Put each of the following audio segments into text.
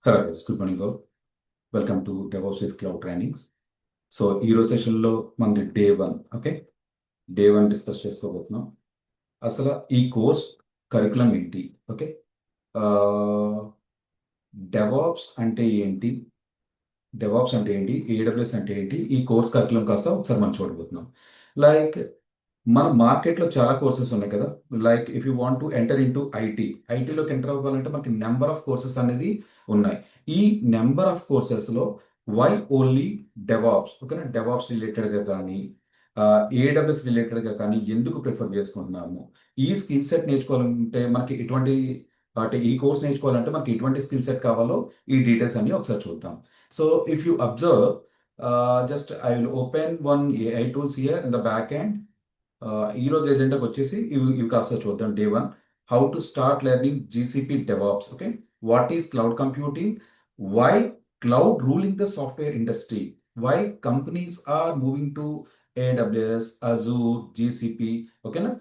Hello guys, good morning all. Welcome to DevOps with cloud trainings. So ఈరోజు సెషన్లో మనది day 1. Okay, day 1 discuss చేసుకోబోతున్నాం. అసలు ఈ కోర్స్ కరికులం ఏంటి? ఓకే, డెవాప్స్ అంటే ఏంటి, డెవాప్స్ అంటే ఏంటి, ఏడబ్ల్యూఎస్ అంటే ఏంటి, ఈ కోర్స్ కరికులం కాస్త ఒకసారి మనం చూడబోతున్నాం. లైక్ మన మార్కెట్లో చాలా కోర్సెస్ ఉన్నాయి కదా. Like if you want to enter into ఐటీలోకి ఎంటర్ అవ్వాలంటే మనకి నెంబర్ ఆఫ్ కోర్సెస్ అనేది ఉన్నాయి. ఈ నెంబర్ ఆఫ్ కోర్సెస్లో వై ఓన్లీ డెవాప్స్, ఓకేనా, డెవాప్స్ రిలేటెడ్గా కానీ ఏడబ్ల్యూఎస్ రిలేటెడ్గా కానీ ఎందుకు ప్రిఫర్ చేసుకుంటున్నాము, ఈ స్కిల్ సెట్ నేర్చుకోవాలంటే మనకి ఎటువంటి, అంటే ఈ కోర్స్ నేర్చుకోవాలంటే మనకి ఎటువంటి స్కిల్ సెట్ కావాలో ఈ డీటెయిల్స్ అన్ని ఒకసారి చూద్దాం. So if you observe, just I will open one AI tools here in the back end. ఈ రోజు ఎజెండాకి వచ్చేసి ఇవి కాస్త చూద్దాం. Day 1, how to start learning GCP DevOps. Okay, what is cloud computing, why cloud ruling the software industry, why companies are moving to AWS, Azure, GCP. ఓకేనా,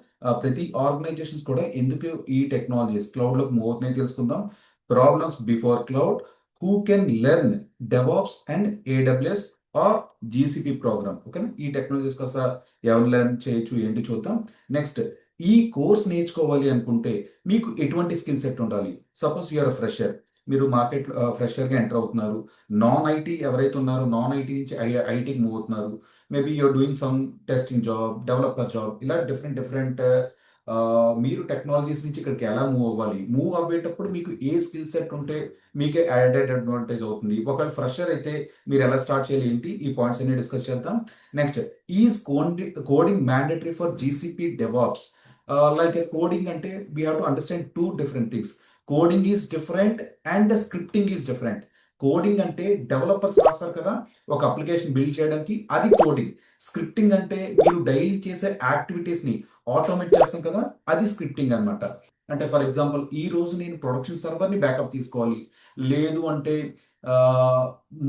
ప్రతి organisations కూడా ఎందుకు ఈ టెక్నాలజీస్ క్లౌడ్లోకి మూవ్ అవుతున్నాయి తెలుసుకుందాం. Problems before cloud, who can learn DevOps and AWS or GCP program. ఓకేనా, ఈ technologies కాస్త ఎవరు లెర్న్ చేయొచ్చు ఏంటి చూద్దాం. నెక్స్ట్, ఈ కోర్స్ నేర్చుకోవాలి అనుకుంటే మీకు ఎటువంటి స్కిల్ సెట్ ఉండాలి. సపోజ్ యూఆర్ ఫ్రెషర్, మీరు మార్కెట్ ఫ్రెషర్గా ఎంటర్ అవుతున్నారు. నాన్ ఐటీ ఎవరైతే ఉన్నారో నాన్ ఐటీ నుంచి ఐటీకి మూవ్ అవుతున్నారు. Maybe you're doing some testing job, developer job, ఇలా డిఫరెంట్ డిఫరెంట్ మీరు టెక్నాలజీస్ నుంచి ఇక్కడికి ఎలా మూవ్ అవ్వాలి, మూవ్ అవ్వేటప్పుడు మీకు ఏ స్కిల్ సెట్ ఉంటే మీకే యాడెడ్ అడ్వాంటేజ్ అవుతుంది. ఒకవేళ ఫ్రెషర్ అయితే మీరు ఎలా స్టార్ట్ చేయాలి ఏంటి, ఈ పాయింట్స్ అన్ని డిస్కస్ చేద్దాం. Next, is coding mandatory for GCP DevOps. Like coding అంటే we have to understand two different things. Coding is different and scripting is different. Coding అంటే డెవలపర్స్ రాస్తారు కదా ఒక అప్లికేషన్ బిల్డ్ చేయడానికి, అది కోడింగ్. స్క్రిప్టింగ్ అంటే మీరు డైలీ చేసే యాక్టివిటీస్ ని ఆటోమేట్ చేస్తాం కదా, అది స్క్రిప్టింగ్ అన్నమాట. అంటే ఫర్ ఎగ్జాంపుల్, ఈ రోజు నేను ప్రొడక్షన్ సర్వర్ని బ్యాకప్ తీసుకోవాలి, లేదు అంటే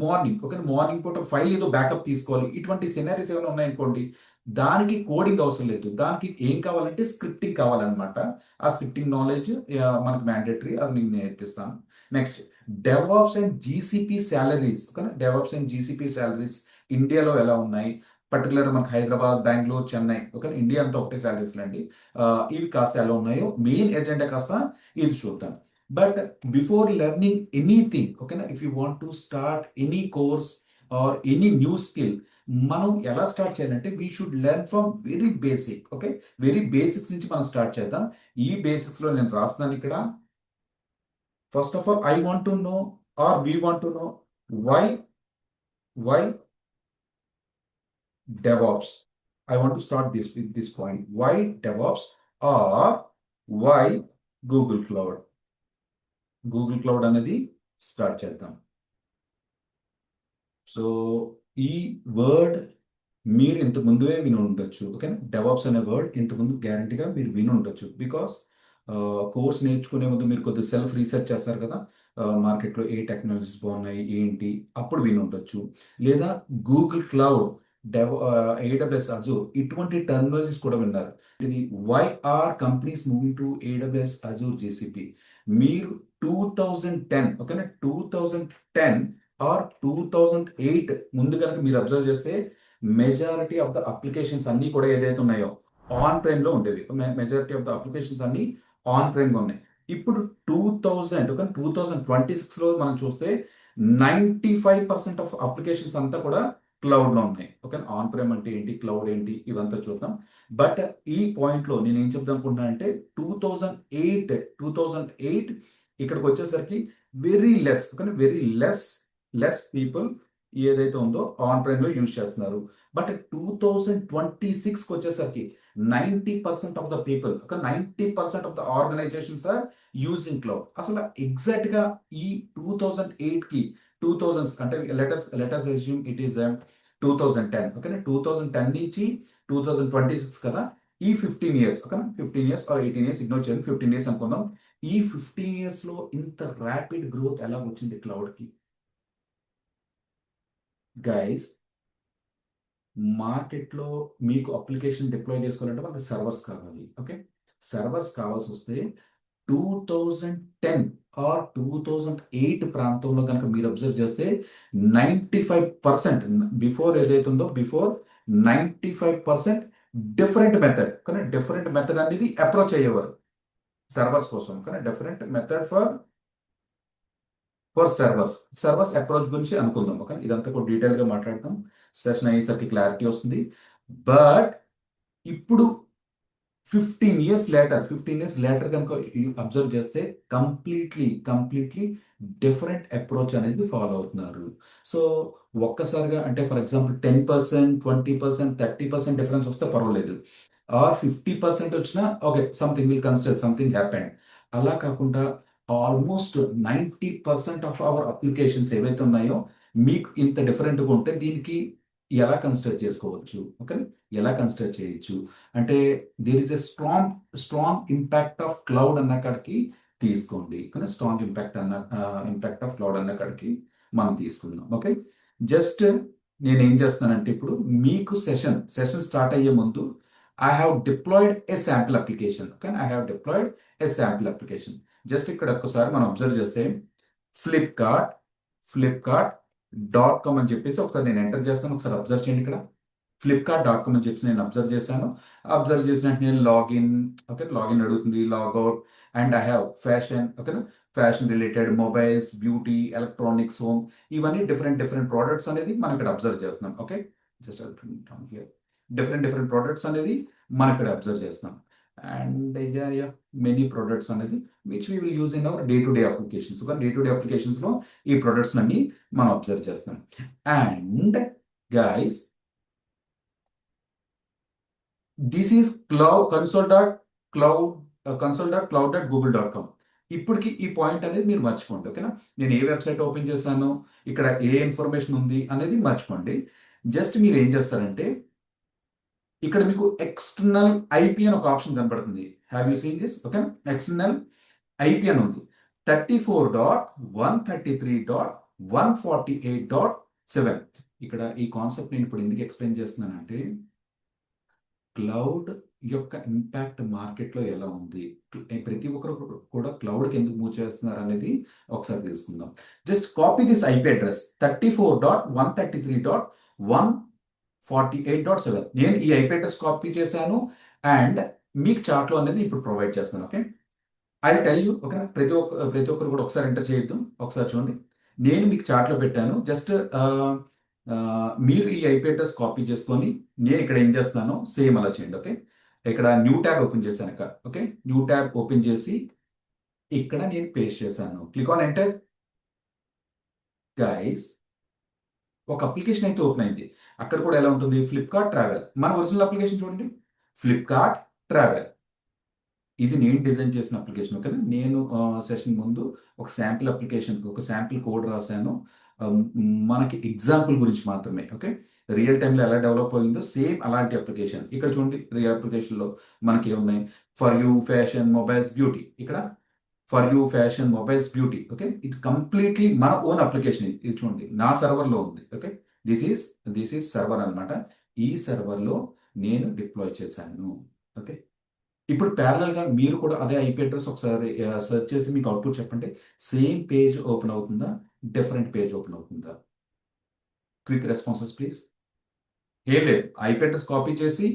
మార్నింగ్ పూట ఫైల్ ఏదో బ్యాకప్ తీసుకోవాలి, ఇటువంటి సినారీస్ ఏమైనా ఉన్నాయనుకోండి, దానికి కోడింగ్ అవసరం లేదు. దానికి ఏం కావాలంటే స్క్రిప్టింగ్ కావాలన్నమాట. ఆ స్క్రిప్టింగ్ నాలెడ్జ్ మనకు మ్యాండేటరీ, అది నేను నేర్పిస్తాను. Next, DevOps and GCP salaries. ఓకేనా, డెవాప్స్ అండ్ జీసీపీ శాలరీస్ ఇండియాలో ఎలా ఉన్నాయి, పర్టికులర్ మనకు హైదరాబాద్, బెంగళూరు, చెన్నై, ఓకే, ఇండియా అంతా ఒకటే శాలరీస్ అండి. ఇవి కాస్త ఎలా ఉన్నాయో మెయిన్ ఎజెండా కాస్త ఇది చూద్దాం. బట్ బిఫోర్ లెర్నింగ్ ఎనీథింగ్, ఓకేనా, if you want to start any course or any new skill, మనం ఎలా స్టార్ట్ చేయాలంటే we should learn from very basic. Okay, very basics నుంచి మనం స్టార్ట్ చేద్దాం. ఈ బేసిక్స్ లో నేను రాస్తున్నాను ఇక్కడ. First of all, I want to know or we want to know why DevOps. I want to start this with this point. Why DevOps or why Google Cloud? Google Cloud అనేది start చేద్దాం. So ఈ word మీరు ఇంత ముందే విని ఉండొచ్చు. ఓకేనా, DevOps అనే వర్డ్ ఇంతకుముందు గ్యారంటీగా మీరు విని ఉండొచ్చు. బికాస్ కోర్స్ నేర్చుకునే ముందు మీరు కొద్దిగా సెల్ఫ్ రీసెర్చ్ చేస్తారు కదా, మార్కెట్లో ఏ టెక్నాలజీస్ బాగున్నాయి ఏంటి, అప్పుడు విని ఉండొచ్చు. లేదా గూగుల్ క్లౌడ్, ఏడబ్ల్యూఎస్, అజూర్, ఇటువంటి టెక్నాలజీస్ కూడా విన్నారు. ఇది why are companies moving to AWS, Azure, GCP. మీరు 2010, ఓకేనా, 2010 ఆర్ 2008 ముందు కనుక మీరు అబ్జర్వ్ చేస్తే మెజారిటీ ఆఫ్ ద అప్లికేషన్స్ అన్ని కూడా ఏదైతే ఉన్నాయో ఆన్ ప్రైమ్ లో ఉండేవి. మెజారిటీ ఆఫ్ ద అప్లికేషన్స్ అన్ని ఆన్ ప్రైమ్ లో ఉన్నాయి. ఇప్పుడు 2026లో మనం చూస్తే 95% ఆఫ్ అప్లికేషన్స్ అంతా కూడా క్లౌడ్ లో ఉన్నాయి. ఓకే, ఆన్ ప్రైమ్ అంటే ఏంటి, క్లౌడ్ ఏంటి, ఇవంతా చూద్దాం. బట్ ఈ పాయింట్ లో నేను ఏం చెప్దాం అనుకుంటున్నా అంటే 2008 ఇక్కడికి వచ్చేసరికి very less, okay, very less people ఏదైతే ఉందో ఆన్ ప్రైమ్ లో యూజ్ చేస్తున్నారు. బట్ 2026కి వచ్చేసరికి 90% ఆఫ్ ద పీపుల్, ఒక 90% of the organisations are using cloud. అసలు ఎగ్జాక్ట్ గా ఈ 2008 కి 2000 అంటే let us assume it is 2010. Okay, 2010 నుంచి 2026 కదా, ఈ 15 years, okay, 15 years or 18 years ignore చేయండి, 15 ఇయర్స్ అనుకుందాం. ఈ 15 ఇయర్స్ లో ఇంత ర్యాపిడ్ గ్రోత్ ఎలా వచ్చింది క్లౌడ్ కి? గైస్, మార్కెట్లో మీకు అప్లికేషన్ డిప్లాయ్ చేసుకోవాలంటే మనకు సర్వర్స్ కావాలి. ఓకే, సర్వర్స్ కావాల్సి వస్తే 2010 ఆర్ 2008 ప్రాంతంలో కనుక మీరు అబ్జర్వ్ చేస్తే 95% బిఫోర్ ఏదైతే ఉందో బిఫోర్ 95% డిఫరెంట్ మెథడ్, కానీ డిఫరెంట్ మెథడ్ అనేది అప్రోచ్ అయ్యేవారు సర్వర్స్ కోసం, కానీ different method for servers approach గురించి అనుకుందాం. ఓకే, ఇదంతా కూడా డీటెయిల్గా మాట్లాడతాం. సెషన్ అయ్యేసరికి క్లారిటీ వస్తుంది. బట్ ఇప్పుడు 15 ఇయర్స్ లేటర్ కనుక అబ్జర్వ్ చేస్తే కంప్లీట్లీ డిఫరెంట్ అప్రోచ్ అనేది ఫాలో అవుతున్నారు. సో ఒక్కసారిగా అంటే ఫర్ ఎగ్జాంపుల్ 10%, 20%, 30% డిఫరెన్స్ వస్తే పర్వాలేదు, ఆర్ 50% వచ్చినా okay, something will consider, something happened. అలా కాకుండా ఆల్మోస్ట్ 90% ఆఫ్ అవర్ అప్లికేషన్స్ ఏవైతే ఉన్నాయో మీకు ఇంత డిఫరెంట్గా ఉంటే దీనికి ఎలా కన్సిడర్ చేసుకోవచ్చు, ఓకే, ఎలా కన్సిడర్ చేయొచ్చు అంటే there is a strong impact of cloud అన్న కాడికి తీసుకోండి. కానీ స్ట్రాంగ్ ఇంపాక్ట్ ఆఫ్ క్లౌడ్ అన్న కాడికి మనం తీసుకుందాం. ఓకే, జస్ట్ నేను ఏం చేస్తానంటే ఇప్పుడు మీకు సెషన్ స్టార్ట్ అయ్యే ముందు I have deployed a sample application. Okay, I have deployed a sample application. Just ఇక్కడ ఒక్కసారి మనం అబ్జర్వ్ చేస్తే ఫ్లిప్కార్ట్.com అని చెప్పేసి ఒకసారి నేను ఎంటర్ చేస్తాను. ఒకసారి అబ్జర్వ్ చేయండి. ఇక్కడ ఫ్లిప్కార్ట్.com అని చెప్పేసి నేను అబ్జర్వ్ చేశాను. అబ్జర్వ్ చేసినట్టు నేను లాగిన్, ఓకే, లాగిన్ అడుగుతుంది, logout, and I have fashion, ఓకేనా, fashion related mobiles, beauty, electronics, home, ఇవన్నీ డిఫరెంట్ ప్రోడక్ట్స్ అనేది మనం ఇక్కడ అబ్జర్వ్ చేస్తున్నాం. ఓకే, జస్ట్ డిఫరెంట్ ప్రోడక్ట్స్ అనేది మనం ఇక్కడ అబ్జర్వ్ చేస్తున్నాం. అండ్ మెనీ ప్రోడక్ట్స్ అనేది which we will use in our day to day applications. Day to day అప్లికేషన్స్లో ఈ ప్రొడక్ట్స్ అన్ని మనం అబ్జర్వ్ చేస్తాం. And guys, this is console.cloud.google.com. ఇప్పటికి ఈ పాయింట్ అనేది మీరు మర్చిపోండి. ఓకేనా, నేను ఏ వెబ్సైట్ ఓపెన్ చేశాను, ఇక్కడ ఏ ఇన్ఫర్మేషన్ ఉంది అనేది మర్చిపోండి. జస్ట్ మీరు ఏం చేస్తారంటే ఇక్కడ మీకు ఎక్స్టర్నల్ ఐపీ అని ఒక ఆప్షన్ కనబడుతుంది. Have you seen this? Okay, external IP అని ఉంది. 34.133.148.7. ఇక్కడ ఈ కాన్సెప్ట్ నేను ఇప్పుడు ఎందుకు ఎక్స్ప్లెయిన్ చేస్తున్నానంటే క్లౌడ్ యొక్క ఇంపాక్ట్ మార్కెట్లో ఎలా ఉంది, ప్రతి ఒక్కరు కూడా క్లౌడ్కి ఎందుకు మూవ్ చేస్తున్నారు అనేది ఒకసారి తెలుసుకుందాం. Just copy this IP address 34.133.148.7. నేను ఈ ఐపీ అడ్రస్ కాపీ చేశాను అండ్ మీకు చార్ట్లో అనేది ఇప్పుడు ప్రొవైడ్ చేస్తాను. Okay, I tell you. Okay, ప్రతి ఒక్కరు కూడా ఒకసారి ఎంటర్ చేయొద్దు. ఒకసారి చూడండి, నేను మీకు చార్ట్లో పెట్టాను. జస్ట్ మీరు ఈ ఐపీ అడ్రస్ కాపీ చేసుకొని నేను ఇక్కడ ఏం చేస్తున్నానో సేమ్ అలా చేయండి. ఓకే, ఇక్కడ న్యూ ట్యాబ్ ఓపెన్ చేశాను. ఓకే, న్యూ ట్యాబ్ ఓపెన్ చేసి ఇక్కడ నేను పేస్ట్ చేశాను. Click on enter. గైస్, ఒక అప్లికేషన్ అయితే ఓపెన్ అయింది. అక్కడ కూడా ఎలా ఉంటుంది, ఫ్లిప్కార్ట్ ట్రావెల్. మన ఒరిజినల్ అప్లికేషన్ చూడండి, ఫ్లిప్కార్ట్ ట్రావెల్. ఇది నేను డిజైన్ చేసిన అప్లికేషన్. ఓకే, నేను సెషన్ ముందు ఒక శాంపిల్ అప్లికేషన్, ఒక శాంపిల్ కోడ్ రాశాను మనకి ఎగ్జాంపుల్ గురించి మాత్రమే. ఓకే, రియల్ టైంలో ఎలా డెవలప్ అయిందో సేమ్ అలాంటి అప్లికేషన్. ఇక్కడ చూడండి, రియల్ అప్లికేషన్లో మనకి ఏమున్నాయి, for you fashion mobiles beauty. ఇక్కడ for you fashion mobiles beauty. Okay, ఇది కంప్లీట్లీ మన ఓన్ అప్లికేషన్. ఇది చూడండి, నా సర్వర్లో ఉంది. ఓకే, దిస్ ఈస్ సర్వర్ అనమాట. ఈ సర్వర్లో నేను డిప్లాయ్ చేశాను. ఓకే, ఇప్పుడు ప్యారలల్గా మీరు కూడా అదే ఐపీ అడ్రస్ ఒకసారి సెర్చ్ చేసి మీకు అవుట్పుట్ చెప్పండి. సేమ్ పేజ్ ఓపెన్ అవుతుందా, డిఫరెంట్ పేజ్ ఓపెన్ అవుతుందా? Quick responses please. ఏం లేదు, ఐపీ అడ్రస్ కాపీ చేసి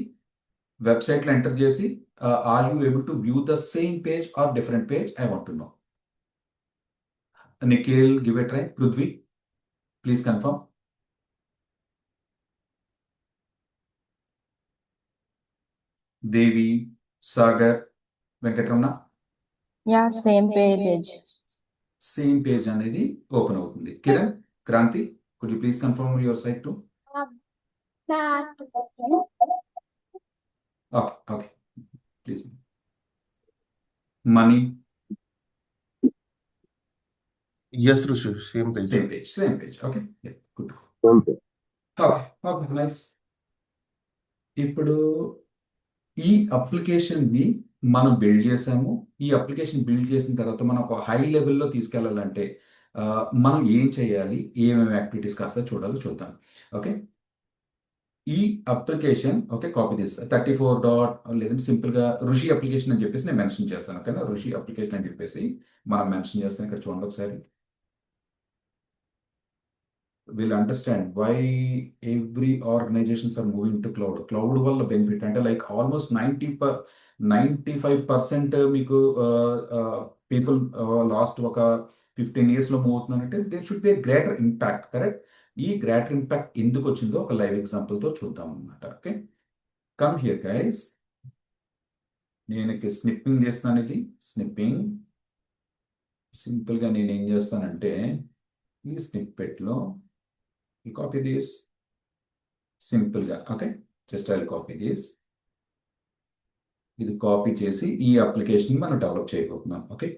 వెబ్సైట్లో ఎంటర్ చేసి are you able to view the same page or different page? I want to know. Nikhil, give a try. Prithvi, please confirm. Devi, Sagar, Venkataramana, same page. Same page అనేది open అవుతుంది. Kiran, Kranti, could you please confirm your site too? Okay, please. Mani, Yes, Rishi, same page. Same page. Okay, yeah, good. Okay. Okay, nice. ఇప్పుడు ఈ అప్లికేషన్ని మనం build చేసాము. ఈ application build చేసిన తర్వాత మనం ఒక హై లెవెల్లో తీసుకెళ్ళాలంటే మనం ఏం చేయాలి, ఏమేమి యాక్టివిటీస్ కాస్త చూడాలో చూద్దాం. ఓకే, ఈ application okay copy this 34 dot లేదంటే సింపుల్గా ఋషి అప్లికేషన్ అని చెప్పేసి నేను మెన్షన్ చేస్తాను ఓకేనా ఋషి అప్లికేషన్ అని చెప్పేసి మనం మెన్షన్ చేస్తాం ఇక్కడ చూడండి ఒకసారి will understand why every organizations are moving to cloud. Cloud వల్ల బెనిఫిట్ అంటే లైక్ ఆల్మోస్ట్ 95% మీకు పీపుల్ లాస్ట్ ఒక 15 ఇయర్స్లో మూవ్ అవుతున్నారంటే they should be greater impact correct ఈ గ్రేటర్ ఇంపాక్ట్ ఎందుకు వచ్చిందో ఒక లైవ్ ఎగ్జాంపుల్తో చూద్దాం అనమాట ఓకే కమ్ హియర్ గైస్ నేను స్నిప్పింగ్ చేస్తాను ఇది స్నిప్పింగ్ సింపుల్గా నేను ఏం చేస్తానంటే ఈ స్నిప్పెట్లో copy this simple గా okay just I copy this ఇది కాపీ చేసి ఈ అప్లికేషన్ మనం డెవలప్ చేయబోతున్నాం ఓకే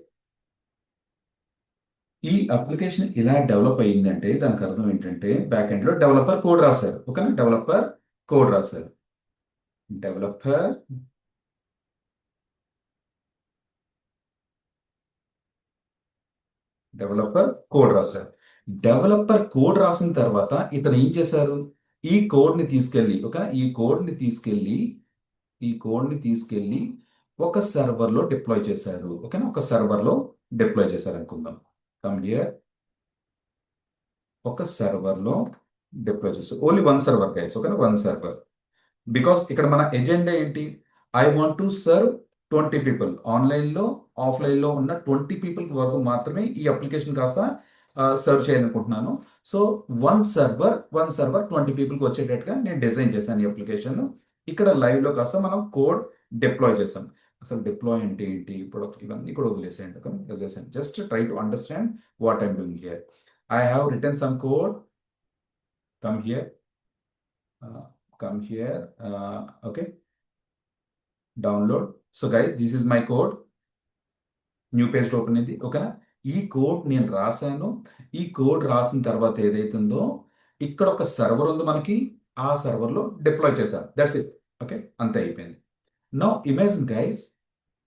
ఈ అప్లికేషన్ ఇలా డెవలప్ అయ్యిందంటే దానికి అర్థం ఏంటంటే బ్యాక్ ఎండ్ లో డెవలపర్ కోడ్ రాశారు ఓకేనా డెవలపర్ కోడ్ రాశారు డెవలపర్ కోడ్ రాశారు డెవలపర్ కోడ్ రాసిన తర్వాత ఇతను ఏం చేశారు ఈ కోడ్ని తీసుకెళ్ళి ఈ కోడ్ని తీసుకెళ్ళి ఒక సర్వర్లో డిప్లాయ్ చేశారు ఓకేనా ఒక సర్వర్లో డిప్లాయ్ చేశారు అనుకుందాం కమ్ హియర్ ఒక సర్వర్లో డిప్లాయ్ చేస్తారు ఓన్లీ వన్ సర్వర్ గైస్ ఓకేనా వన్ సర్వర్ బికాస్ ఇక్కడ మన ఎజెండా ఏంటి I want to serve 20 people ఆన్లైన్లో ఆఫ్లైన్లో ఉన్న 20 పీపుల్ వరకు మాత్రమే ఈ అప్లికేషన్ కాస్త సర్వ్ చేయాలనుకుంటున్నాను సో వన్ సర్వర్ 20 పీపుల్కి వచ్చేటట్టుగా నేను డిజైన్ చేశాను ఈ అప్లికేషన్ ఇక్కడ లైవ్లో కాస్త మనం కోడ్ డిప్లాయ్ చేస్తాం అసలు డిప్లాయ్ అంటే ఏంటి ఇప్పుడు ఇవన్నీ కూడా వదిలేసేయండి just try to understand what I'm doing here I have return some code come here okay download so guys this is my code new page open అయింది ఓకేనా ఈ కోడ్ నేను రాశాను ఈ కోడ్ రాసిన తర్వాత ఏదైతుందో ఇక్కడ ఒక సర్వర్ ఉంది మనకి ఆ సర్వర్లో డిప్లాయ్ చేశాను దట్స్ ఇట్ ఓకే అంతే అయిపోయింది నౌ ఇమాజిన్ గైస్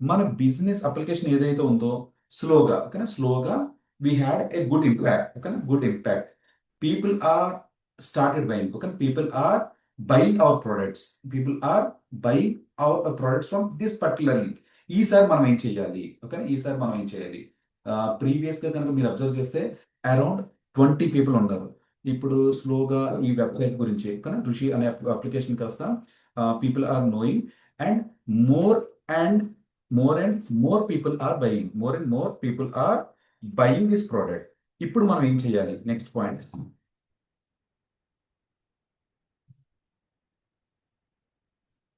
మన బిజినెస్ అప్లికేషన్ ఏదైతే ఉందో స్లోగా we had a good impact ఓకేనా good impact people are started buying okay people are buying our products from this particularly ఈసారి మనం ఏం చేయాలి ఓకే ఈసారి మనం ఏం చేయాలి ప్రీవియస్గా కనుక మీరు అబ్జర్వ్ చేస్తే అరౌండ్ 20 పీపుల్ ఉన్నారు ఇప్పుడు స్లోగా ఈ వెబ్సైట్ గురించి కానీ ఋషి అనే అప్లికేషన్ కాస్త people are knowing and more people are buying this product ఇప్పుడు మనం ఏం చేయాలి next point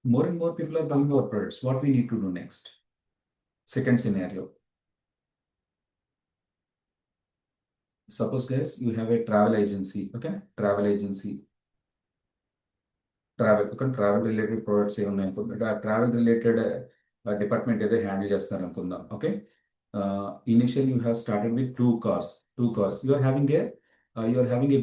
more and more people are buying our products. What we need to do next? Second scenario. Suppose guys, you have a travel agency, okay? Travel related products travel related department handle chestaranu okay? Initially you have started with two cars. You are having a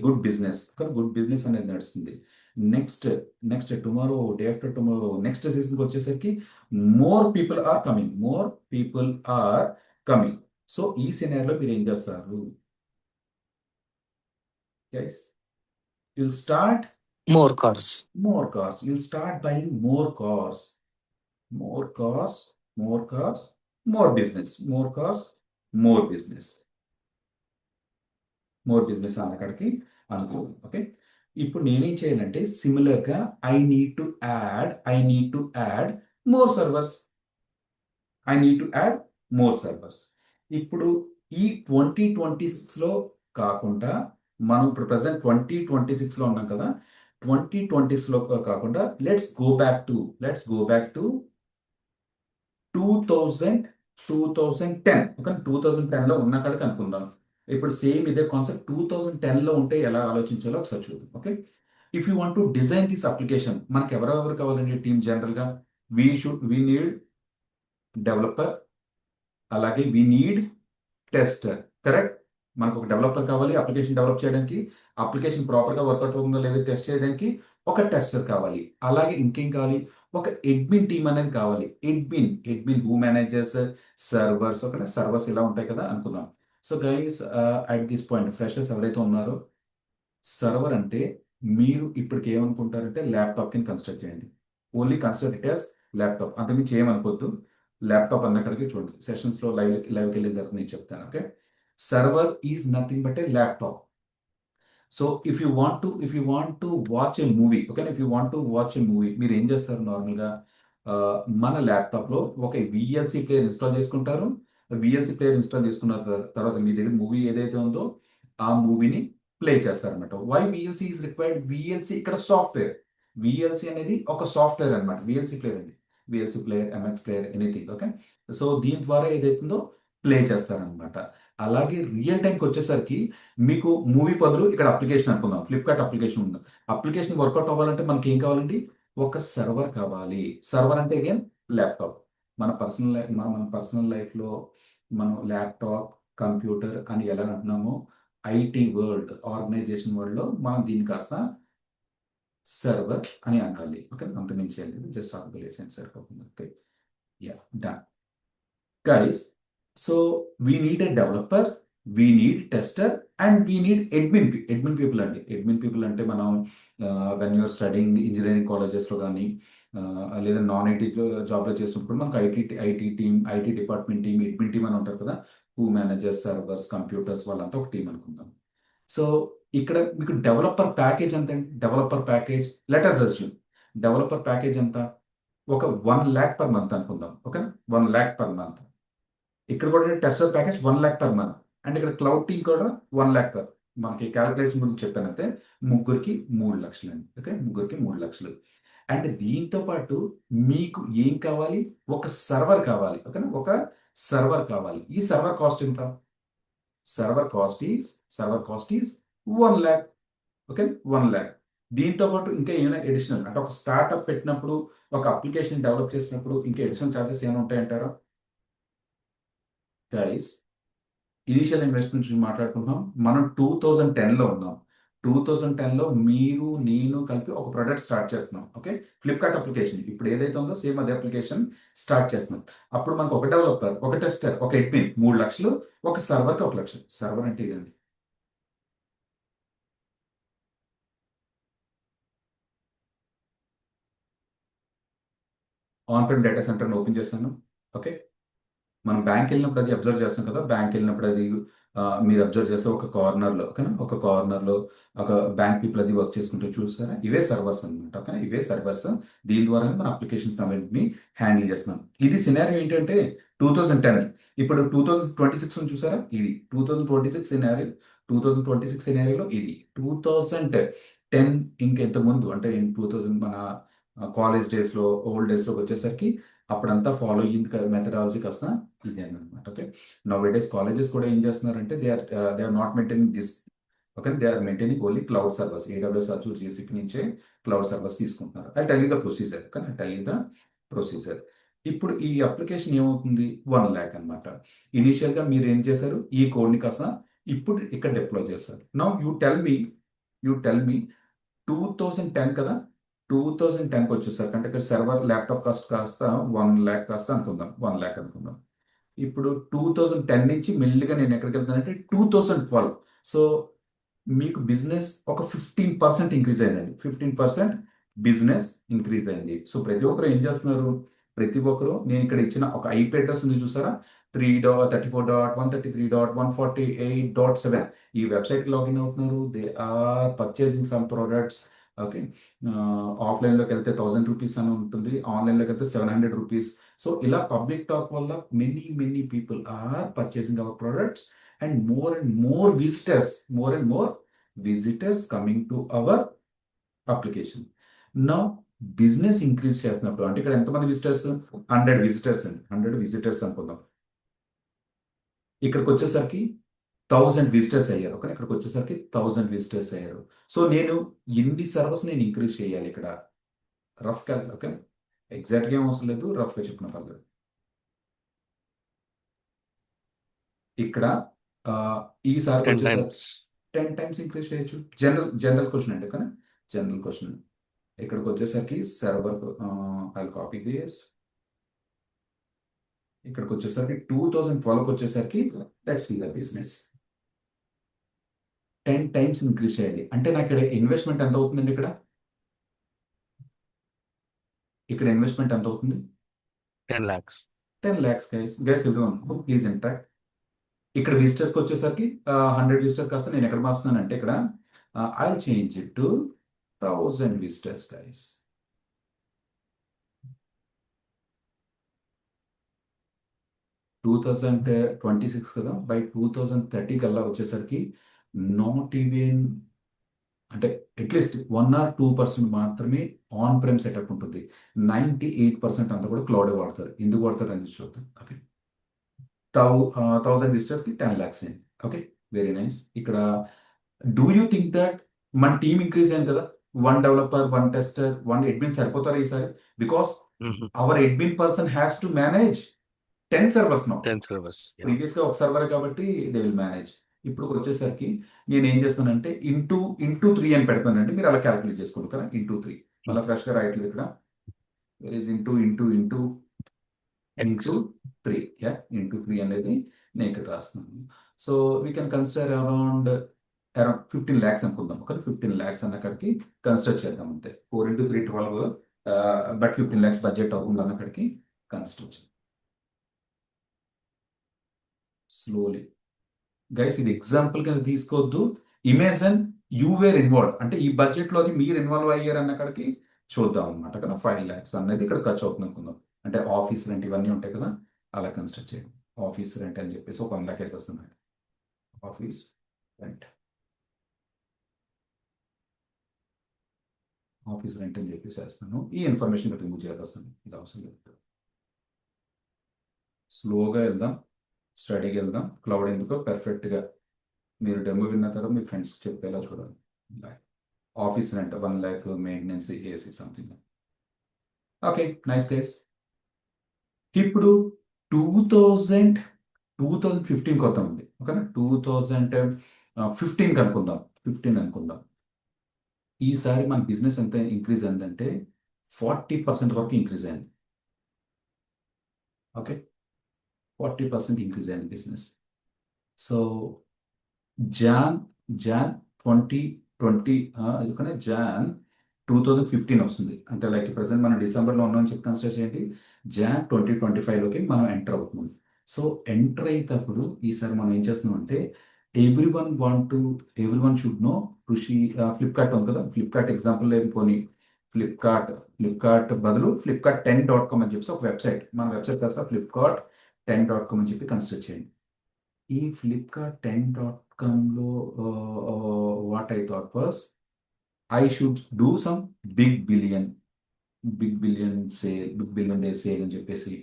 good business. Good business అనేది నడుస్తుంది next tomorrow day after tomorrow next సీజన్కి వచ్చేసరికి more people are coming so ఈ సినారియోలో మీరు ఏం చేస్తారు guys you'll start More cars. You'll start buying more cars, more business అన్నక్కడికి అనుకోండి ఓకే ఇప్పుడు నేనేం చేయాలంటే సిమిలర్గా I need to add more servers ఇప్పుడు ఈ 2026లో కాకుండా మనం ఇప్పుడు ప్రజెంట్ 2026లో ఉన్నాం కదా 2020లో కాకుండా let's go back to 2010 okay 2010లో ఉన్న కాడికి అనుకుందాం ఇప్పుడు సేమ్ ఇదే కాన్సెప్ట్ 2010లో ఉంటే ఎలా ఆలోచించాలో ఒకసారి చూద్దాం okay if you want to design this application మనకి ఎవరెవరు కావాలండి టీమ్ జనరల్గా వీ నీడ్ డెవలపర్ అలాగే వీ నీడ్ టెస్టర్ కరెక్ట్ మనకు ఒక డెవలపర్ కావాలి అప్లికేషన్ డెవలప్ చేయడానికి అప్లికేషన్ ప్రాపర్గా వర్కౌట్ అవుతుందో లేదో టెస్ట్ చేయడానికి ఒక టెస్టర్ కావాలి అలాగే ఇంకేం కావాలి ఒక అడ్మిన్ టీమ్ అనేది కావాలి అడ్మిన్ హూ మేనేజర్స్ సర్వర్స్ ఒక సర్వర్స్ ఇలా ఉంటాయి కదా అనుకుందాం so guys at this point freshers ఎవరైతే ఉన్నారో సర్వర్ అంటే మీరు ఇప్పటికి ఏమనుకుంటారంటే ల్యాప్టాప్ కింద కన్స్ట్రక్ట్ చేయండి. Only construct it as laptop, అంతకుమించి ఏమనుకోవద్దు. ల్యాప్టాప్ అన్నక్కడికి చూడండి, సెషన్స్లో లైవ్కి వెళ్ళిన తర్వాత నేను చెప్తాను. Okay, server is nothing but A laptop. So if you want to watch A movie, okay, if you want to watch A movie, మీరు ఏం చేస్తారు నార్మల్గా? మన ల్యాప్టాప్లో ఒక విఎల్సి ప్లేయర్ ఇన్స్టాల్ చేసుకుంటారు. విఎల్సి ప్లేయర్ ఇన్స్టాల్ చేసుకున్న తర్వాత మీ దగ్గర మూవీ ఏదైతే ఉందో ఆ మూవీని ప్లే చేస్తారనమాట. Why VLC is required? VLC ఇక్కడ సాఫ్ట్వేర్. విఎల్సి అనేది ఒక సాఫ్ట్వేర్ అనమాట. విఎల్సి ప్లేయర్ అండి, VLC player, MX player, anything. Okay, so దీని ద్వారా ఏదైతుందో ప్లే చేస్తారనమాట. అలాగే రియల్ టైంకి వచ్చేసరికి మీకు మూవీ బదులు ఇక్కడ అప్లికేషన్ అనుకుందాం, ఫ్లిప్కార్ట్ అప్లికేషన్ ఉంది. అప్లికేషన్ వర్కౌట్ అవ్వాలంటే మనకి ఏం కావాలండి? ఒక సర్వర్ కావాలి. సర్వర్ అంటే అగైన్ ల్యాప్టాప్. మన పర్సనల్ లైఫ్లో మనం ల్యాప్టాప్, కంప్యూటర్ అని ఎలా అంటున్నామో, ఐటీ వరల్డ్, ఆర్గనైజేషన్ వరల్డ్లో మనం దీన్ని కాస్త సర్వర్ అని అనాలి. ఓకే, అంతమించి లేదు, జస్ట్ ఆర్గనైజేషన్ సరిపోతుంది. Okay, yeah, done guys. So we need a developer, we need tester, and we need admin people అండి. admin people అంటే మనం వెన్ యూఆర్ స్టడింగ్ ఇంజనీరింగ్ కాలేజెస్లో కానీ లేదా నాన్ ఐటీ జాబ్లో చేసినప్పుడు మనకు IT department team, admin team అని ఉంటారు కదా. హూ మేనేజర్స్, సర్వర్స్, కంప్యూటర్స్, వాళ్ళంతా ఒక టీం అనుకుందాం. సో ఇక్కడ మీకు డెవలపర్ ప్యాకేజ్ ఎంత? Developer package let us assume developer package ఎంత? ఒక 1 lakh per month అనుకుందాం. Okay, 1 lakh per month. ఇక్కడ కూడా tester package 1 lakh per month. And ఇక్కడ క్లౌడ్ టీమ్ కూడా 1 lakh per. మనకి క్యాలిక్యులేషన్ గురించి చెప్పానంటే ముగ్గురికి 3 లక్షలు అండి. ఓకే, ముగ్గురికి 3 లక్షలు. అండ్ దీంతో పాటు మీకు ఏం కావాలి? ఒక సర్వర్ కావాలి. ఓకేనా, ఒక సర్వర్ కావాలి. ఈ సర్వర్ కాస్ట్ ఎంత? Server cost is 1 lakh. Okay, 1 lakh. దీంతో పాటు ఇంకా ఏమైనా ఎడిషనల్ అంటే ఒక స్టార్ట్అప్ పెట్టినప్పుడు, ఒక అప్లికేషన్ డెవలప్ చేసినప్పుడు ఇంకా ఎడిషనల్ ఛార్జెస్ ఏమైనా ఉంటాయంటారా? గైస్, ఇనిషియల్ ఇన్వెస్ట్మెంట్ నుంచి మాట్లాడుకుంటున్నాం. మనం 2010లో ఉన్నాం. 2010లో మీరు నేను కలిపి ఒక ప్రోడక్ట్ స్టార్ట్ చేస్తున్నాం. ఓకే, ఫ్లిప్కార్ట్ అప్లికేషన్ ఇప్పుడు ఏదైతే ఉందో సేమ్ అదే అప్లికేషన్ స్టార్ట్ చేస్తున్నాం. అప్పుడు మనకు ఒక డెవలపర్, ఒక టెస్టర్, ఒక అడ్మిన్ 3 లక్షలు, ఒక సర్వర్కి 1 లక్ష. సర్వర్ అంటే ఇదండి. ఆన్ ప్రైమ్ డేటా సెంటర్ని ఓపెన్ చేశాను. ఓకే, మనం బ్యాంక్ వెళ్ళినప్పుడు అది అబ్జర్వ్ చేస్తాం కదా. బ్యాంక్ వెళ్ళినప్పుడు అది మీరు అబ్జర్వ్ చేస్తే ఒక కార్నర్లో, ఓకేనా, ఒక కార్నర్లో ఒక బ్యాంక్ పీపుల్ అది వర్క్ చేసుకుంటూ చూస్తారా, ఇవే సర్వర్స్ అనమాట. ఓకే, ఇవే సర్వర్స్. దీని ద్వారా మన అప్లికేషన్స్ అన్నింటినీ హ్యాండిల్ చేస్తున్నాం. ఇది సినారియో ఏంటంటే 2010. ఇప్పుడు 2026 చూసారా, ఇది 2026 సినారియో. 2026 సినారియోలో ఇది 2010 ఇంకెంత ముందు అంటే 2000 మన కాలేజ్ డేస్లో, ఓల్డ్ డేస్లోకి వచ్చేసరికి అప్పుడంతా ఫాలో అయ్యింది మెథడాలజీ కాస్త ఇదే అనమాట. ఓకే, నవ్ డేస్ కాలేజెస్ కూడా ఏం చేస్తున్నారంటే they are not maintaining this. Okay, they are maintaining only cloud servers. AWS, Azure, GCP నుంచే క్లౌడ్ సర్వర్స్ తీసుకుంటున్నారు. I tell you the procedure. కానీ I tell you the procedure. ఇప్పుడు ఈ application ఏమవుతుంది? 1 lakh అనమాట. ఇనీషియల్గా మీరు ఏం చేశారు? ఈ కోడ్ని కాస్త ఇప్పుడు ఇక్కడ డిప్లాయ్ చేస్తారు. నవ్ యూ టెల్ మీ 2010 కదా, 2010కి వచ్చేసరికి అంటే ఇక్కడ సర్వర్ ల్యాప్టాప్ కాస్ట్ కాస్త 1 lakh కాస్త అనుకుందాం, 1 lakh అనుకుందాం. ఇప్పుడు 2010 నుంచి మెల్లిగా నేను ఎక్కడికి వెళ్తానంటే 2012. సో మీకు బిజినెస్ ఒక 15% ఇంక్రీజ్ అయిందండి. 15% బిజినెస్ ఇంక్రీజ్ అయింది. సో ప్రతి ఒక్కరు ఏం చేస్తున్నారు? ప్రతి ఒక్కరు నేను ఇక్కడ ఇచ్చిన ఒక ఐపీ అడ్రస్ ఉంది చూసారా, 3.34.133.148.7. ఈ వెబ్సైట్ లాగిన్ అవుతున్నారు. They are purchasing some products. Okay, ఆఫ్లైన్లోకి వెళ్తే 1000 రూపీస్ అని ఉంటుంది, ఆన్లైన్లోకి వెళ్తే 700 రూపీస్. సో ఇలా పబ్లిక్ టాక్ వల్ల many people are purchasing our products and more visitors coming to our application. Now business increase చేస్తున్నప్పుడు అంటే ఇక్కడ ఎంతమంది విజిటర్స్? 100 విజిటర్స్ అండి. 100 విజిటర్స్ అనుకుందాం. ఇక్కడికి వచ్చేసరికి 1000 విజిటర్స్ అయ్యారు. ఓకే, ఇక్కడికి వచ్చేసరికి 1000 విజిటర్స్ అయ్యారు. సో నేను ఎన్ని సర్వర్స్ నేను ఇంక్రీజ్ చేయాలి ఇక్కడ? రఫ్ క్యాల్. ఓకే, ఎగ్జాక్ట్గా ఏం అవసరం లేదు, రఫ్గా చెప్పిన పర్లేదు. ఇక్కడ ఈసారి 10 వచ్చేసరికి times. 10 times ఇంక్రీజ్ చేయొచ్చు. జనరల్ క్వశ్చన్ అండి. కానీ జనరల్ క్వశ్చన్ ఇక్కడికి వచ్చేసరికి సర్వర్ ఐ కాపీ దిస్. ఇక్కడికి వచ్చేసరికి 2012కి వచ్చేసరికి let's see the business. 10 times increase చేయాలి అంటే నాకు ఇక్కడ ఇన్వెస్ట్మెంట్ ఎంత అవుతుందండి ఇక్కడ ఇన్వెస్ట్మెంట్ ఎంత అవుతుంది 10 lakhs. 10 lakhs guys everyone please interact ఇక్కడ విజిటర్స్కి వచ్చేసరికి 100 విజిటర్స్ కాస్త నేను ఎక్కడ మారుస్తున్నాను అంటే ఇక్కడ I change it to 1000 visitors guys 2026 కదా బై 2030 కల్లా వచ్చేసరికి నాట్ ఈవెన్ అంటే అట్లీస్ట్ 1 or 2% మాత్రమే ఆన్ ప్రెమ్ సెటప్ ఉంటుంది 98% అంతా కూడా క్లౌడ్ వాడతారు ఎందుకు వాడతారు అని చూద్దాం ఓకే 1000 విజిటర్స్కి 10 lakhs అయింది ఓకే వెరీ నైస్ ఇక్కడ డూ యూ థింక్ దట్ మన టీమ్ ఇంక్రీజ్ అయింది కదా 1 డెవలపర్ 1 టెస్టర్ 1 అడ్మిన్ సరిపోతారా ఈసారి because Mhm. Our admin person has to manage 10 servers now 10 servers. Yeah. Previous గా ఒక సర్వర్ కాబట్టి దే విల్ మేనేజ్ ఇప్పుడు వచ్చేసరికి నేను ఏం చేస్తానంటే ఇంటూ 3 అని పెడతానంటే మీరు అలా క్యాలిక్యులేట్ చేసుకోండి కదా ఇంటూ 3 మళ్ళీ ఫ్రెష్ గా రాయట్లేదు ఇక్కడ ఇంటూ X. 3 యా ఇంటూ 3 అనేది నేను ఇక్కడ రాస్తున్నాను so we can consider around 15 lakhs అనుకుందాం ఓకే 15 lakhs అన్న అక్కడికి కన్సిడర్ చేద్దాం అంతే 4 into 3 12 బట్ 15 lakhs బడ్జెట్ అవుతుంది అన్న అక్కడికి కన్సిడర్ చేద్దాం స్లోలీ గైస్ ఇది ఎగ్జాంపుల్ కింద తీసుకోవద్దు ఇమేజన్ యూ వేర్ ఇన్వాల్వ్ అంటే ఈ బడ్జెట్ లో అది మీరు ఇన్వాల్వ్ అయ్యారు అన్న అక్కడికి చూద్దాం అనమాట కదా 5 lakhs అనేది ఇక్కడ ఖర్చు అవుతుంది అనుకుందాం అంటే ఆఫీస్ రెంట్ ఇవన్నీ ఉంటాయి కదా అలా కన్స్ట్రక్ట్ చేయండి ఆఫీస్ రెంట్ అని చెప్పేసి ఒక 1 lakh వేసేస్తున్నాయి ఆఫీస్ రెంట్ అని చెప్పేసి వేస్తాను ఈ ఇన్ఫర్మేషన్ రిమూవ్ చేయాల్సి వస్తుంది ఇది అవసరం లేదు స్లోగా వెళ్దాం స్టడీకి వెళ్దాం క్లౌడ్ ఎందుకో పర్ఫెక్ట్గా మీరు డెమో విన్న తర్వాత మీ ఫ్రెండ్స్కి చెప్పేలా చూడాలి office rent 1 lakh maintenance AC something okay nice guys ఇప్పుడు 2015 కొత్త ఉంది ఓకేనా 2015 అనుకుందాం 15 అనుకుందాం ఈసారి మన బిజినెస్ ఎంత ఇంక్రీజ్ అయిందంటే 40% వరకు ఇంక్రీజ్ అయింది ఓకే 40% ఇంక్రీజ్ అయింది బిజినెస్ సో జాన్ 2020 ఎందుకంటే జాన్ 2015 వస్తుంది అంటే లైక్ ప్రజెంట్ మనం డిసెంబర్లో ఉన్నామని చెప్పి కన్సిడర్ చేయండి జాన్ 2025లోకి మనం ఎంటర్ అవుతున్నాం సో ఎంటర్ అయ్యేటప్పుడు ఈసారి మనం ఏం చేస్తున్నాం అంటే ఎవ్రీ వన్ షుడ్ నో కృషి ఫ్లిప్కార్ట్ ఉంది కదా ఫ్లిప్కార్ట్ ఎగ్జాంపుల్ పోనీ ఫ్లిప్కార్ట్ బదులు flipkart10.com అని చెప్పేసి ఒక వెబ్సైట్ మన వెబ్సైట్ కాస్త flipkart10.com అని చెప్పి కన్సిడర్ చేయండి ఈ flipkart10.comలో what I thought was I should do some big billion day sale అని చెప్పేసి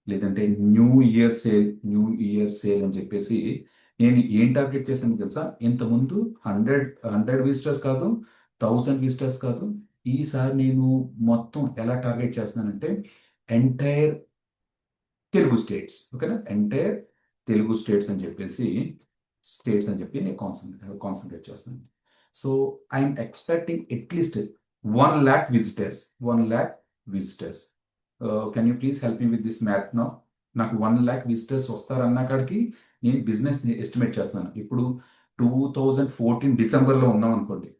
లేదంటే న్యూ ఇయర్ సేల్ అని చెప్పేసి నేను ఏం టార్గెట్ చేశాను తెలుసా ఇంతకుముందు 100 విజిటర్స్ కాదు 1000 విజిటర్స్ కాదు ఈసారి నేను మొత్తం ఎలా టార్గెట్ చేస్తున్నానంటే ఎంటైర్ తెలుగు స్టేట్స్ ఓకేనా ఎంటైర్ తెలుగు స్టేట్స్ అని చెప్పి నేను కాన్సన్ట్రేట్ చేస్తాను so I'm expecting at least 1 lakh visitors can you please help me with this math no నాకు 1 lakh విజిటర్స్ వస్తారన్న కాడికి నేను బిజినెస్ ఎస్టిమేట్ చేస్తున్నాను ఇప్పుడు 2014 డిసెంబర్లో ఉన్నాం అనుకోండి